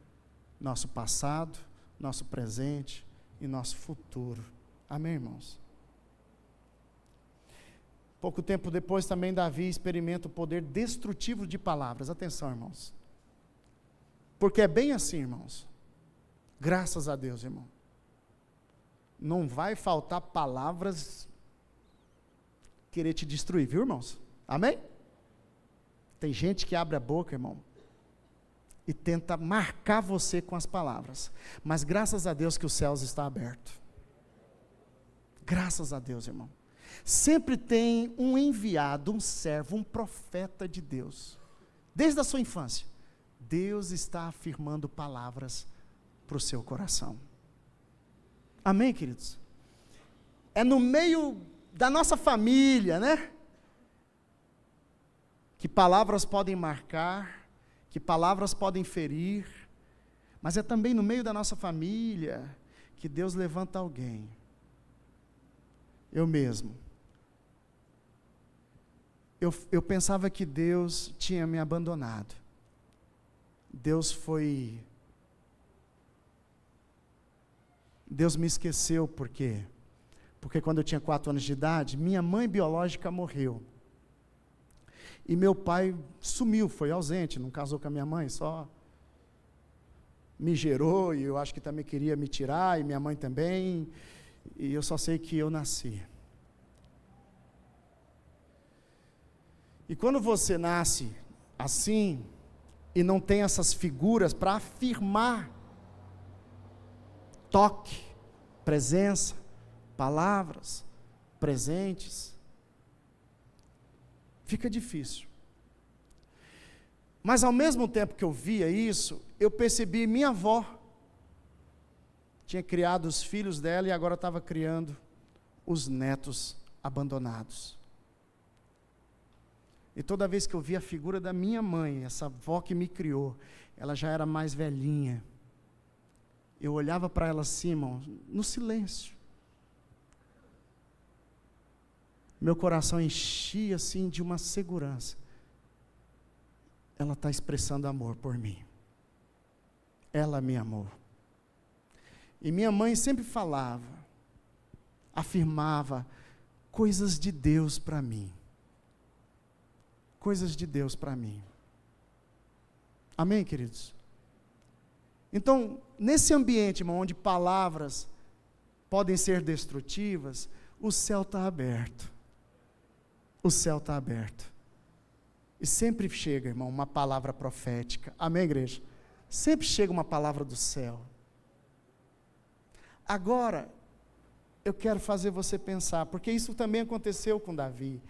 nosso passado, nosso presente e nosso futuro. Amém, irmãos? Pouco tempo depois também Davi experimenta o poder destrutivo de palavras. Atenção, irmãos. Porque é bem assim, irmãos. Graças a Deus, irmão. Não vai faltar palavras querer te destruir, viu, irmãos? Amém? Tem gente que abre a boca, irmão, e tenta marcar você com as palavras. Mas graças a Deus que os céus estão abertos. Graças a Deus, irmão. Sempre tem um enviado, um servo, um profeta de Deus. Desde a sua infância, Deus está afirmando palavras para o seu coração. Amém, queridos? É no meio da nossa família, né? Que palavras podem marcar, que palavras podem ferir, mas é também no meio da nossa família que Deus levanta alguém. Eu mesmo. Eu pensava que Deus tinha me abandonado. Deus me esqueceu, por quê? Porque quando eu tinha 4 anos de idade, minha mãe biológica morreu. E meu pai sumiu, foi ausente, não casou com a minha mãe, só me gerou, e eu acho que também queria me tirar, e minha mãe também, e eu só sei que eu nasci. E quando você nasce assim, e não tem essas figuras para afirmar toque, presença, palavras, presentes, fica difícil. Mas ao mesmo tempo que eu via isso, eu percebi minha avó tinha criado os filhos dela e agora estava criando os netos abandonados. E toda vez que eu via a figura da minha mãe, essa avó que me criou, ela já era mais velhinha. Eu olhava para ela assim, irmão, no silêncio. Meu coração enchia assim de uma segurança. Ela está expressando amor por mim. Ela me amou. E minha mãe sempre falava, afirmava coisas de Deus para mim. Coisas de Deus para mim. Amém, queridos? Então, nesse ambiente, irmão, onde palavras podem ser destrutivas, o céu está aberto. O céu está aberto. E sempre chega, irmão, uma palavra profética. Amém, igreja? Sempre chega uma palavra do céu. Agora, eu quero fazer você pensar, porque isso também aconteceu com Davi.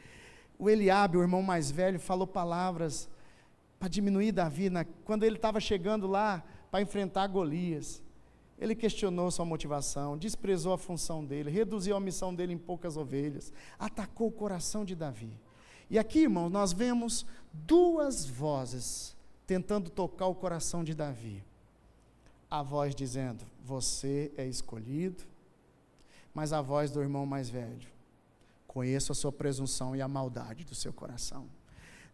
O Eliabe, o irmão mais velho, falou palavras para diminuir Davi, quando ele estava chegando lá para enfrentar Golias. Ele questionou sua motivação, desprezou a função dele, reduziu a missão dele em poucas ovelhas, atacou o coração de Davi. E aqui, irmão, nós vemos 2 vozes tentando tocar o coração de Davi. A voz dizendo, você é escolhido, mas a voz do irmão mais velho, conheço a sua presunção e a maldade do seu coração.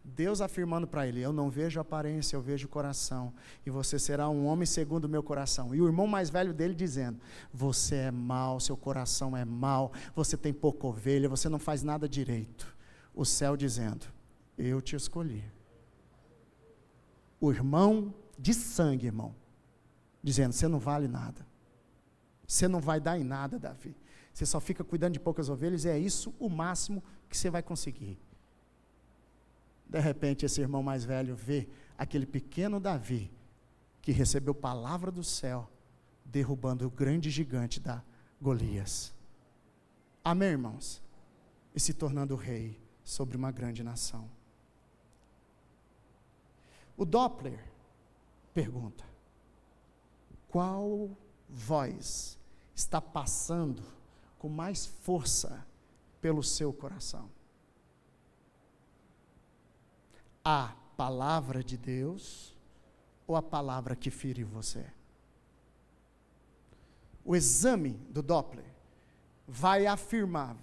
Deus afirmando para ele, eu não vejo aparência, eu vejo coração, e você será um homem segundo o meu coração. E o irmão mais velho dele dizendo, você é mau, seu coração é mau, você tem pouca ovelha, você não faz nada direito. O céu dizendo, eu te escolhi. O irmão de sangue, irmão, dizendo, você não vale nada, você não vai dar em nada, Davi. Você só fica cuidando de poucas ovelhas, e é isso o máximo que você vai conseguir. De repente, esse irmão mais velho vê aquele pequeno Davi, que recebeu palavra do céu, derrubando o grande gigante da Golias. Amém, irmãos? E se tornando rei sobre uma grande nação. O Doppler pergunta, qual voz está passando com mais força pelo seu coração? A palavra de Deus ou a palavra que feriu você? O exame do Doppler vai afirmar,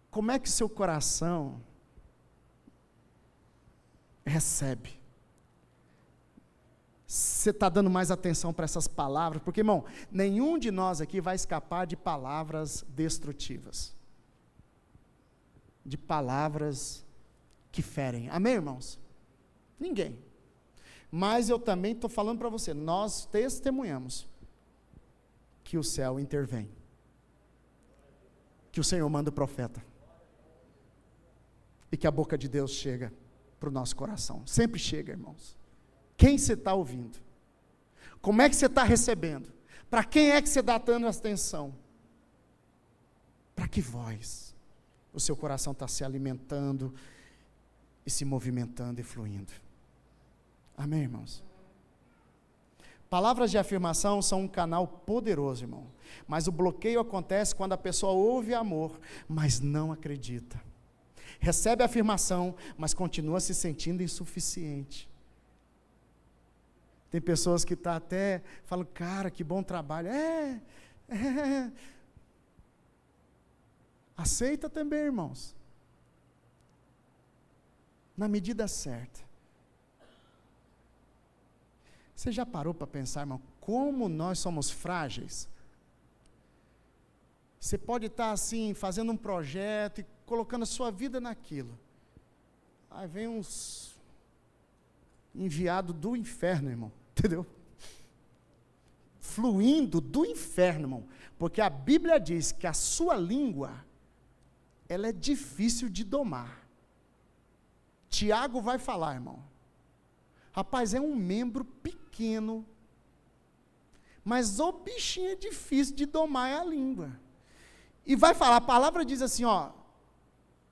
como é que seu coração recebe? Você está dando mais atenção para essas palavras? Porque, irmão, nenhum de nós aqui vai escapar de palavras destrutivas. De palavras que ferem. Amém, irmãos? Ninguém. Mas eu também estou falando para você, nós testemunhamos que o céu intervém. Que o Senhor manda o profeta. E que a boca de Deus chega para o nosso coração. Sempre chega, irmãos. Quem você está ouvindo? Como é que você está recebendo? Para quem é que você está dando atenção? Para que voz o seu coração está se alimentando e se movimentando e fluindo? Amém, irmãos? Palavras de afirmação são um canal poderoso, irmão. Mas o bloqueio acontece quando a pessoa ouve amor, mas não acredita. Recebe a afirmação, mas continua se sentindo insuficiente. Tem pessoas que até falam, cara, que bom trabalho. Aceita também, irmãos. Na medida certa. Você já parou para pensar, irmão, como nós somos frágeis? Você pode estar assim, fazendo um projeto e colocando a sua vida naquilo. Aí vem uns enviado do inferno, irmão, entendeu? Fluindo do inferno, irmão, porque a Bíblia diz que a sua língua, ela é difícil de domar. Tiago vai falar, irmão. Rapaz, é um membro pequeno, mas o bichinho é difícil de domar, é a língua. E vai falar, a palavra diz assim, ó,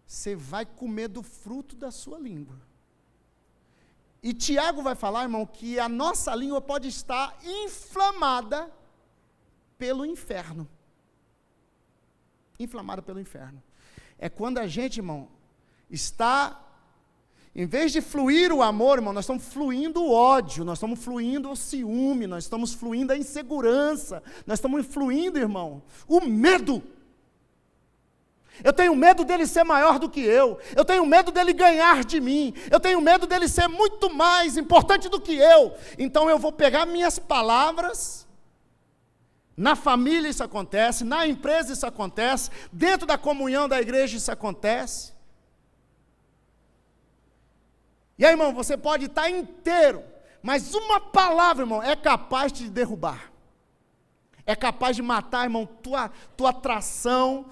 você vai comer do fruto da sua língua. E Tiago vai falar, irmão, que a nossa língua pode estar inflamada pelo inferno. Inflamada pelo inferno. É quando a gente, irmão, está, em vez de fluir o amor, irmão, nós estamos fluindo o ódio, nós estamos fluindo o ciúme, nós estamos fluindo a insegurança, nós estamos fluindo, irmão, o medo. Eu tenho medo dele ser maior do que eu tenho medo dele ganhar de mim, eu tenho medo dele ser muito mais importante do que eu. Então eu vou pegar minhas palavras, na família isso acontece, na empresa isso acontece, dentro da comunhão da igreja isso acontece. E aí, irmão, você pode estar inteiro, mas uma palavra, irmão, é capaz de te derrubar. É capaz de matar, irmão, tua atração,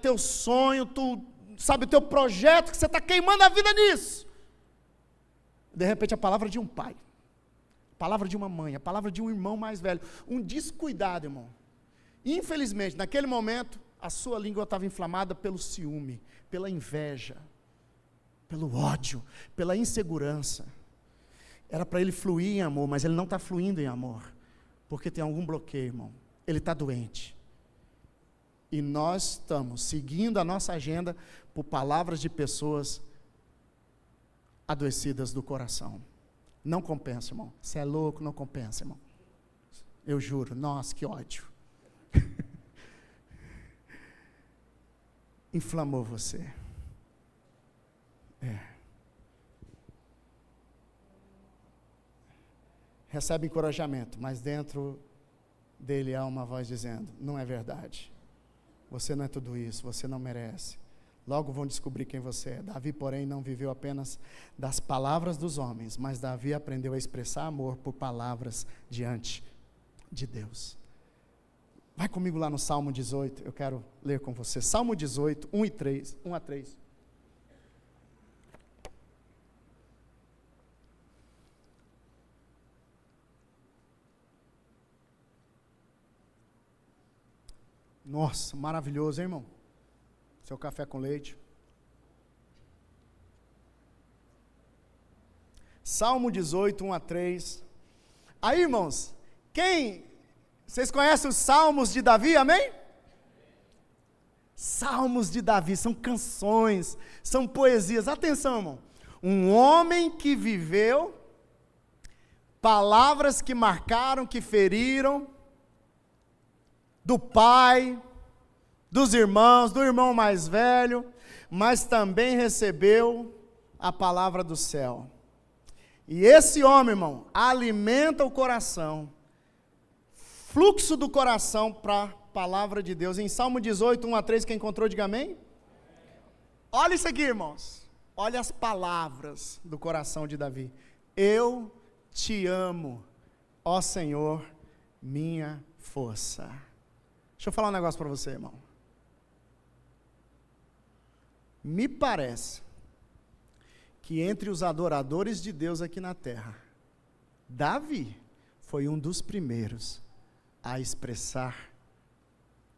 teu sonho, sabe, o teu projeto, que você está queimando a vida nisso. De repente, a palavra de um pai, a palavra de uma mãe, a palavra de um irmão mais velho, um descuidado, irmão. Infelizmente, naquele momento, a sua língua estava inflamada pelo ciúme, pela inveja, pelo ódio, pela insegurança. Era para ele fluir em amor, mas ele não está fluindo em amor, porque tem algum bloqueio, irmão. Ele está doente. E nós estamos seguindo a nossa agenda por palavras de pessoas adoecidas do coração. Não compensa, irmão. Você é louco, não compensa, irmão. Eu juro. Nossa, que ódio. Inflamou você. Recebe encorajamento, mas dentro dele há uma voz dizendo, não é verdade, você não é tudo isso, você não merece, logo vão descobrir quem você é. Davi, porém, não viveu apenas das palavras dos homens, mas Davi aprendeu a expressar amor por palavras diante de Deus. Vai comigo lá no Salmo 18, eu quero ler com você, Salmo 18, 1 a 3. Nossa, maravilhoso, hein, irmão? Seu café com leite. Salmo 18, 1 a 3. Aí, irmãos, vocês conhecem os Salmos de Davi, amém? Salmos de Davi, são canções, são poesias. Atenção, irmão. Um homem que viveu, palavras que marcaram, que feriram, do pai, dos irmãos, do irmão mais velho, mas também recebeu a palavra do céu. E esse homem, irmão, alimenta o coração, fluxo do coração para a palavra de Deus. Em Salmo 18, 1 a 3, quem encontrou, diga amém. Olha isso aqui, irmãos, olha as palavras do coração de Davi. Eu te amo, ó Senhor, minha força. Deixa eu falar um negócio para você, irmão. Me parece que entre os adoradores de Deus aqui na terra, Davi foi um dos primeiros a expressar,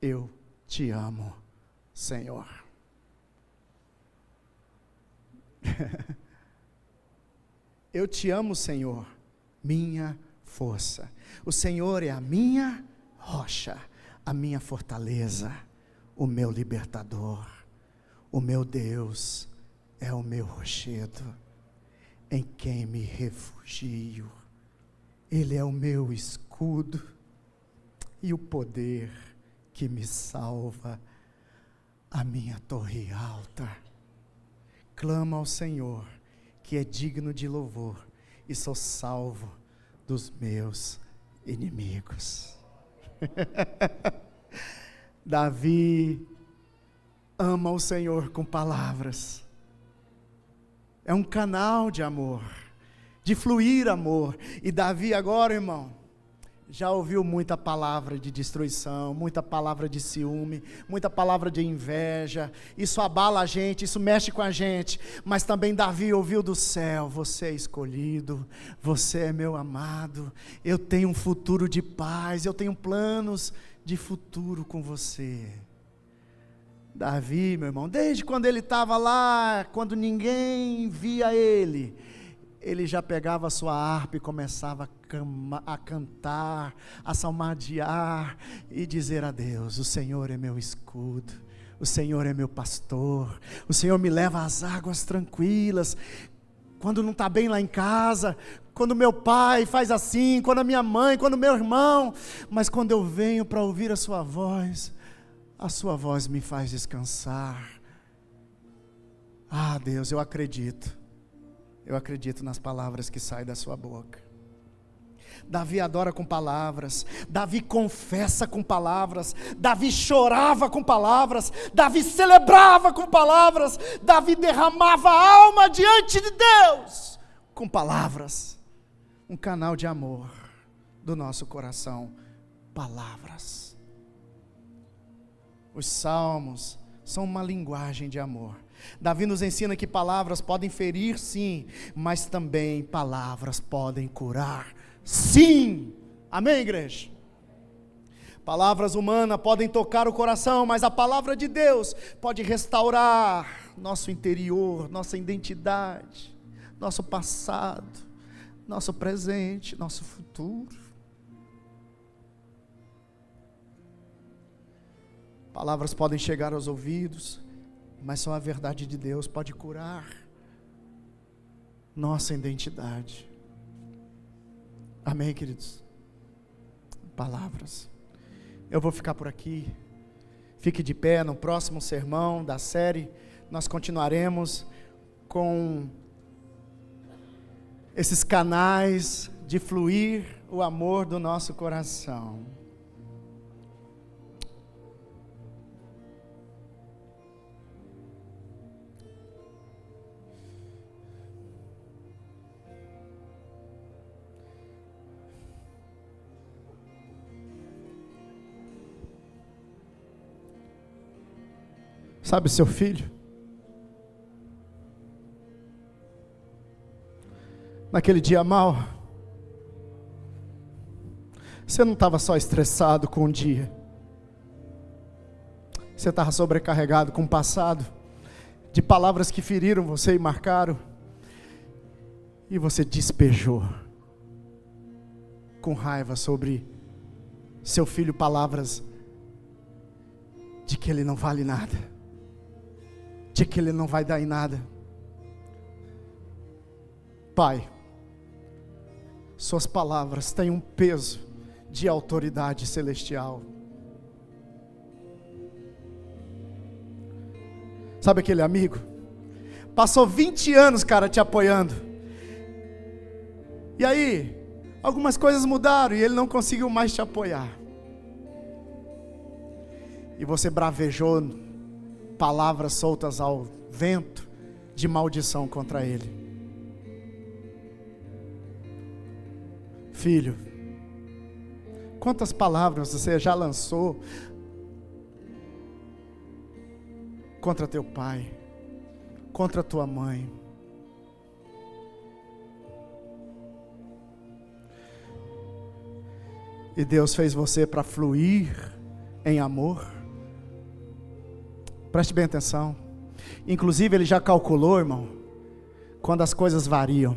eu te amo, Senhor. Eu te amo, Senhor, minha força. O Senhor é a minha rocha, a minha fortaleza, o meu libertador. O meu Deus é o meu rochedo, em quem me refugio. Ele é o meu escudo e o poder que me salva, a minha torre alta. Clamo ao Senhor, que é digno de louvor, e sou salvo dos meus inimigos. Davi ama o Senhor com palavras. É um canal de amor, de fluir amor. E Davi agora, irmão, já ouviu muita palavra de destruição, muita palavra de ciúme, muita palavra de inveja. Isso abala a gente, isso mexe com a gente. Mas também Davi ouviu do céu: você é escolhido, você é meu amado, eu tenho um futuro de paz, eu tenho planos de futuro com você. Davi, meu irmão, desde quando ele estava lá, quando ninguém via ele já pegava a sua harpa e começava a cantar, a salmodiar e dizer a Deus: o Senhor é meu escudo, o Senhor é meu pastor, o Senhor me leva às águas tranquilas. Quando não está bem lá em casa, quando meu pai faz assim, quando a minha mãe, quando meu irmão, mas quando eu venho para ouvir a sua voz me faz descansar. Ah, Deus, eu acredito nas palavras que saem da sua boca. Davi adora com palavras, Davi confessa com palavras, Davi chorava com palavras, Davi celebrava com palavras, Davi derramava a alma diante de Deus com palavras. Um canal de amor do nosso coração, palavras. Os salmos são uma linguagem de amor. Davi nos ensina que palavras podem ferir, sim, mas também palavras podem curar, sim. Amém, igreja? Palavras humanas podem tocar o coração, mas a palavra de Deus pode restaurar nosso interior, nossa identidade, nosso passado, nosso presente, nosso futuro. Palavras podem chegar aos ouvidos, mas só a verdade de Deus pode curar nossa identidade. Amém, queridos? Palavras. Eu vou ficar por aqui. Fique de pé. No próximo sermão da série, nós continuaremos com esses canais de fluir o amor do nosso coração. Sabe seu filho? Naquele dia mau, você não estava só estressado com o dia, você estava sobrecarregado com o passado, de palavras que feriram você e marcaram, e você despejou com raiva sobre seu filho palavras de que ele não vale nada, de que ele não vai dar em nada. Pai, suas palavras têm um peso de autoridade celestial. Sabe aquele amigo? Passou 20 anos, cara, te apoiando. E aí, algumas coisas mudaram e ele não conseguiu mais te apoiar. E você bravejou palavras soltas ao vento de maldição contra ele. Filho, quantas palavras você já lançou contra teu pai, contra tua mãe? E Deus fez você para fluir em amor. Preste bem atenção. Inclusive ele já calculou, irmão, quando as coisas variam.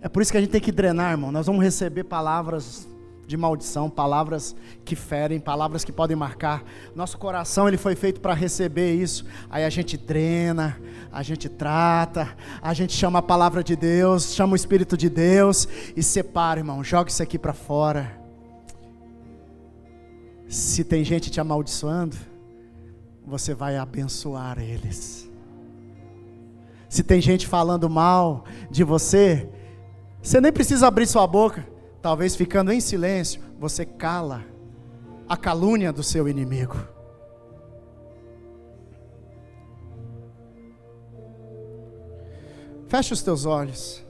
É por isso que a gente tem que drenar, irmão. Nós vamos receber palavras de maldição, palavras que ferem, palavras que podem marcar. Nosso coração, ele foi feito para receber isso. Aí a gente drena, a gente trata, a gente chama a palavra de Deus, chama o Espírito de Deus e separa, irmão. Joga isso aqui para fora. Se tem gente te amaldiçoando, você vai abençoar eles. Se tem gente falando mal de você, você nem precisa abrir sua boca. Talvez ficando em silêncio, você cala a calúnia do seu inimigo. Feche os teus olhos.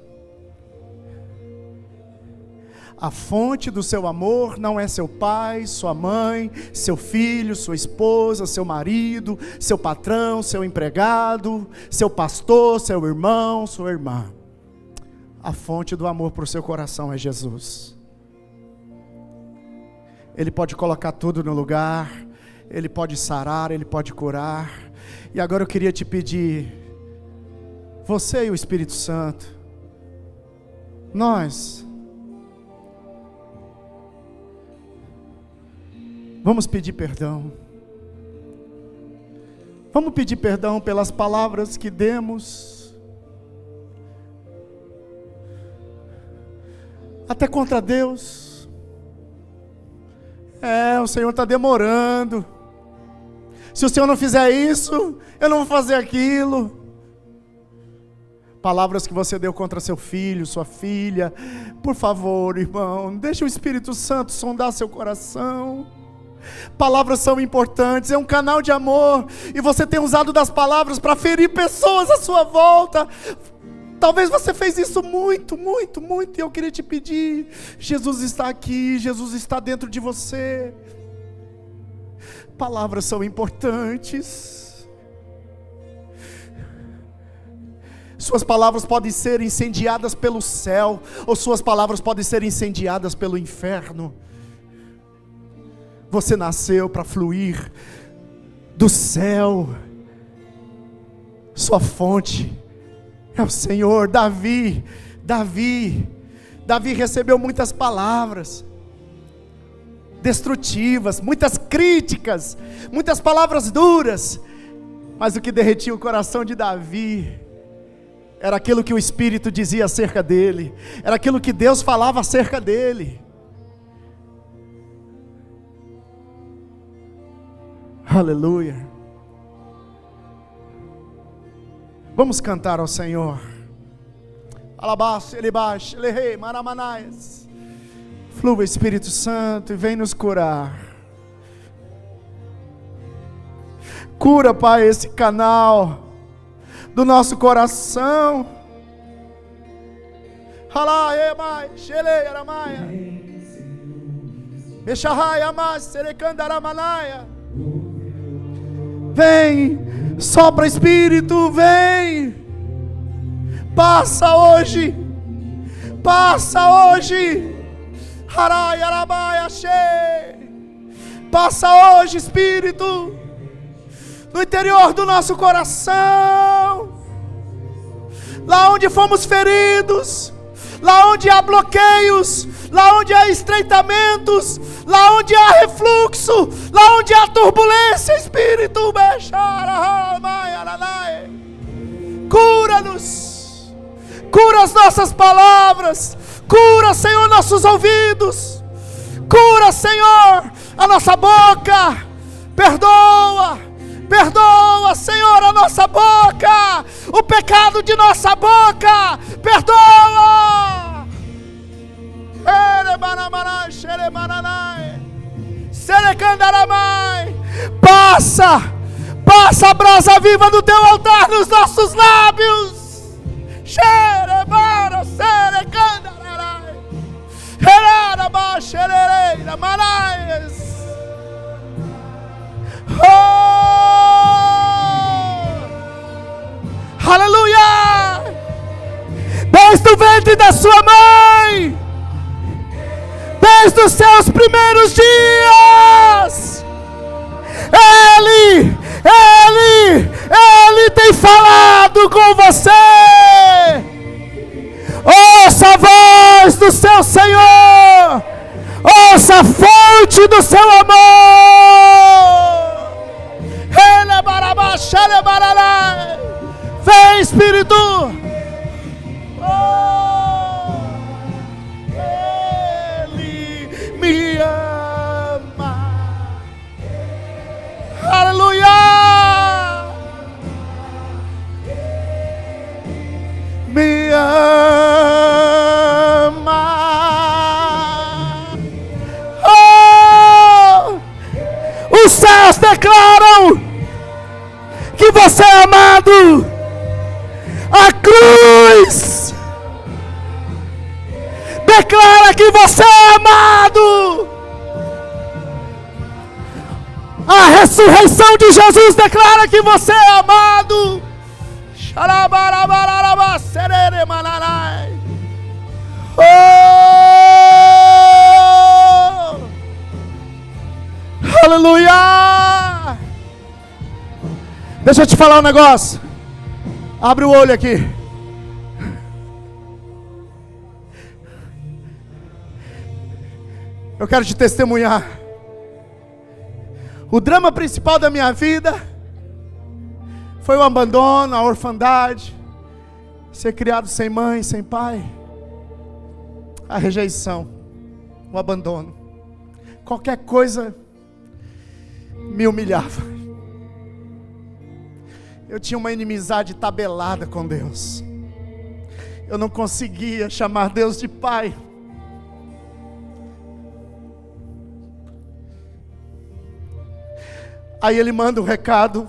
A fonte do seu amor não é seu pai, sua mãe, seu filho, sua esposa, seu marido, seu patrão, seu empregado, seu pastor, seu irmão, sua irmã. A fonte do amor para o seu coração é Jesus. Ele pode colocar tudo no lugar, Ele pode sarar, Ele pode curar. E agora eu queria te pedir, você e o Espírito Santo, nós vamos pedir perdão. Vamos pedir perdão pelas palavras que demos, até contra Deus. O Senhor está demorando. Se o Senhor não fizer isso, eu não vou fazer aquilo. Palavras que você deu contra seu filho, sua filha. Por favor, irmão, deixa o Espírito Santo sondar seu coração. Palavras são importantes, é um canal de amor. E você tem usado das palavras para ferir pessoas à sua volta. Talvez você fez isso muito, muito, muito. E eu queria te pedir, Jesus está aqui, Jesus está dentro de você. Palavras são importantes. Suas palavras podem ser incendiadas pelo céu, ou suas palavras podem ser incendiadas pelo inferno. Você nasceu para fluir do céu. Sua fonte é o Senhor. Davi recebeu muitas palavras destrutivas, muitas críticas, muitas palavras duras, mas o que derretia o coração de Davi era aquilo que o Espírito dizia acerca dele, era aquilo que Deus falava acerca dele. Aleluia. Vamos cantar ao Senhor. Alabaço, ele baixa, ele rei, maramanaias. Flua, Espírito Santo, e vem nos curar. Cura, Pai, esse canal do nosso coração. Halai, mai, shelei, aramaia. Meshahai, amas, serekandaramanaya. Vem, sopra Espírito, vem. Passa hoje. Passa hoje. Harai, arabai, achei. Passa hoje, Espírito, no interior do nosso coração. Lá onde fomos feridos, lá onde há bloqueios, lá onde há estreitamentos, lá onde há refluxo, lá onde há turbulência, Espírito, cura-nos, cura as nossas palavras, cura, Senhor, nossos ouvidos, cura, Senhor, a nossa boca, perdoa, Senhor, a nossa boca, o pecado de nossa boca, perdoa. Passa a brasa viva do teu altar nos nossos lábios. Aleluia! Desde o ventre da sua mãe, desde os seus primeiros dias, Ele tem falado com você. Ouça a voz do seu Senhor. Ouça a fonte do seu amor. Vem, Espírito. Ele me ama. Aleluia. Me ama. Oh, os céus declaram que você é amado. A cruz declara que você é amado. A ressurreição de Jesus declara que você é amado. Oh! Aleluia! Deixa eu te falar um negócio. Abre o olho aqui. Eu quero te testemunhar. O drama principal da minha vida foi o abandono, a orfandade, ser criado sem mãe, sem pai, a rejeição, o abandono. Qualquer coisa me humilhava. Eu tinha uma inimizade tabelada com Deus. Eu não conseguia chamar Deus de pai. Aí ele manda um recado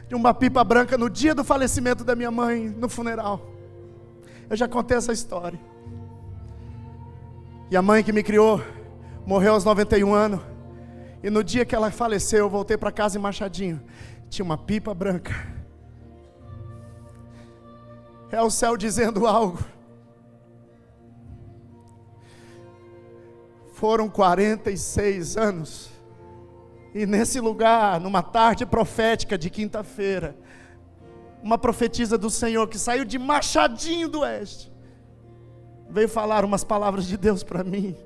de uma pipa branca no dia do falecimento da minha mãe, no funeral. Eu já contei essa história. E a mãe que me criou morreu aos 91 anos. E no dia que ela faleceu, eu voltei para casa em Machadinho. Tinha uma pipa branca. É o céu dizendo algo. Foram 46 anos. E nesse lugar, numa tarde profética de quinta-feira, uma profetisa do Senhor que saiu de Machadinho do Oeste, veio falar umas palavras de Deus para mim.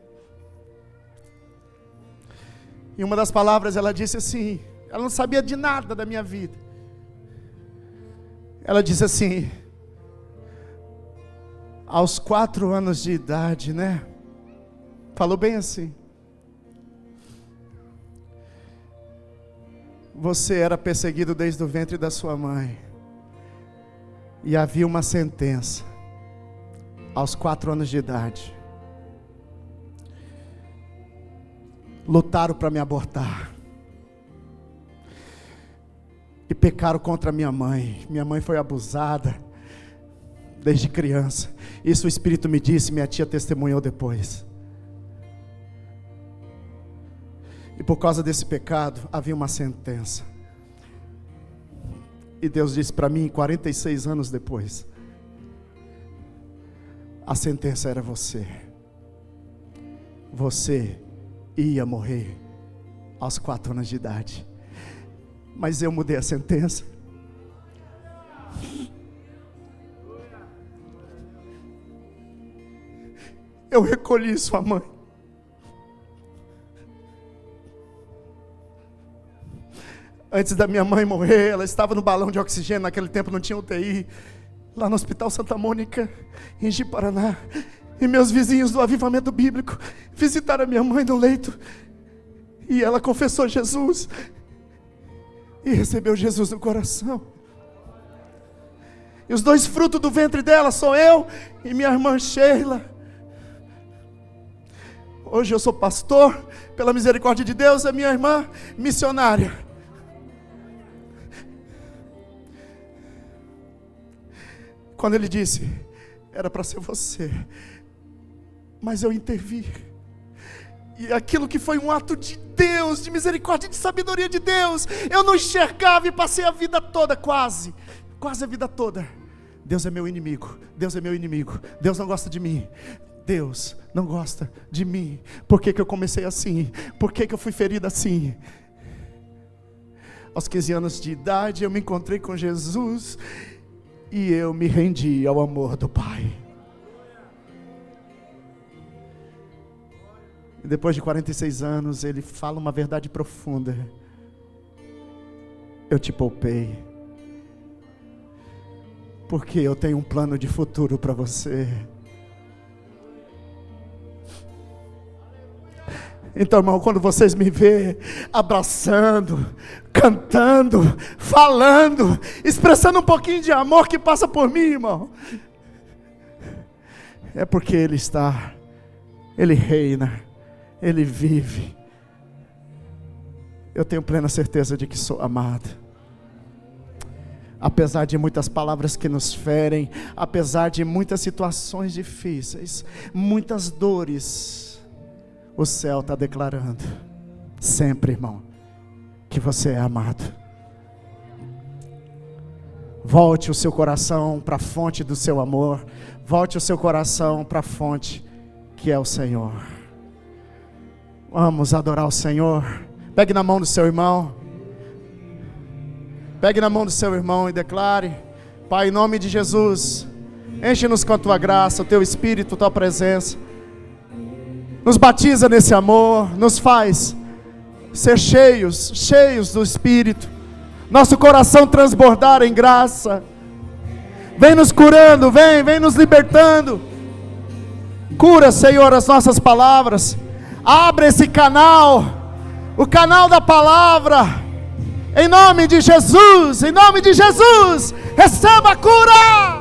E uma das palavras ela disse assim, ela não sabia de nada da minha vida. Ela disse assim: aos 4 anos de idade, né? Falou bem assim. Você era perseguido desde o ventre da sua mãe. E havia uma sentença. Aos 4 anos de idade. Lutaram para me abortar. E pecaram contra minha mãe. Minha mãe foi abusada desde criança. Isso o Espírito me disse, minha tia testemunhou depois. E por causa desse pecado, havia uma sentença. E Deus disse para mim, 46 anos depois, a sentença era você. Você ia morrer aos 4 anos de idade. Mas eu mudei a sentença. Eu recolhi sua mãe. Antes da minha mãe morrer, ela estava no balão de oxigênio. Naquele tempo não tinha UTI. Lá no Hospital Santa Mônica, em Ji-Paraná. E meus vizinhos do Avivamento Bíblico visitaram a minha mãe no leito. E ela confessou Jesus. E recebeu Jesus no coração. E os 2 frutos do ventre dela sou eu e minha irmã Sheila. Hoje eu sou pastor, pela misericórdia de Deus, a minha irmã missionária. Quando ele disse, era para ser você, mas eu intervi. E aquilo que foi um ato de Deus, de misericórdia, de sabedoria de Deus, eu não enxergava e passei a vida toda, quase a vida toda. Deus é meu inimigo, Deus é meu inimigo, Deus não gosta de mim. Deus não gosta de mim. Por que que eu comecei assim? Por que que eu fui ferido assim? Aos 15 anos de idade eu me encontrei com Jesus e eu me rendi ao amor do Pai. E depois de 46 anos ele fala uma verdade profunda: eu te poupei, porque eu tenho um plano de futuro para você. Então, irmão, quando vocês me vê abraçando, cantando, falando, expressando um pouquinho de amor que passa por mim, irmão, é porque Ele está, Ele reina, Ele vive. Eu tenho plena certeza de que sou amado. Apesar de muitas palavras que nos ferem, apesar de muitas situações difíceis, muitas dores, o céu está declarando sempre, irmão, que você é amado. Volte o seu coração para a fonte do seu amor. Volte o seu coração para a fonte que é o Senhor. Vamos adorar o Senhor. Pegue na mão do seu irmão. Pegue na mão do seu irmão e declare: Pai, em nome de Jesus, enche-nos com a Tua graça, o Teu Espírito, a Tua presença. Nos batiza nesse amor, nos faz ser cheios do Espírito. Nosso coração transbordar em graça. Vem nos curando, vem nos libertando. Cura, Senhor, as nossas palavras. Abre esse canal, o canal da palavra. Em nome de Jesus, receba a cura.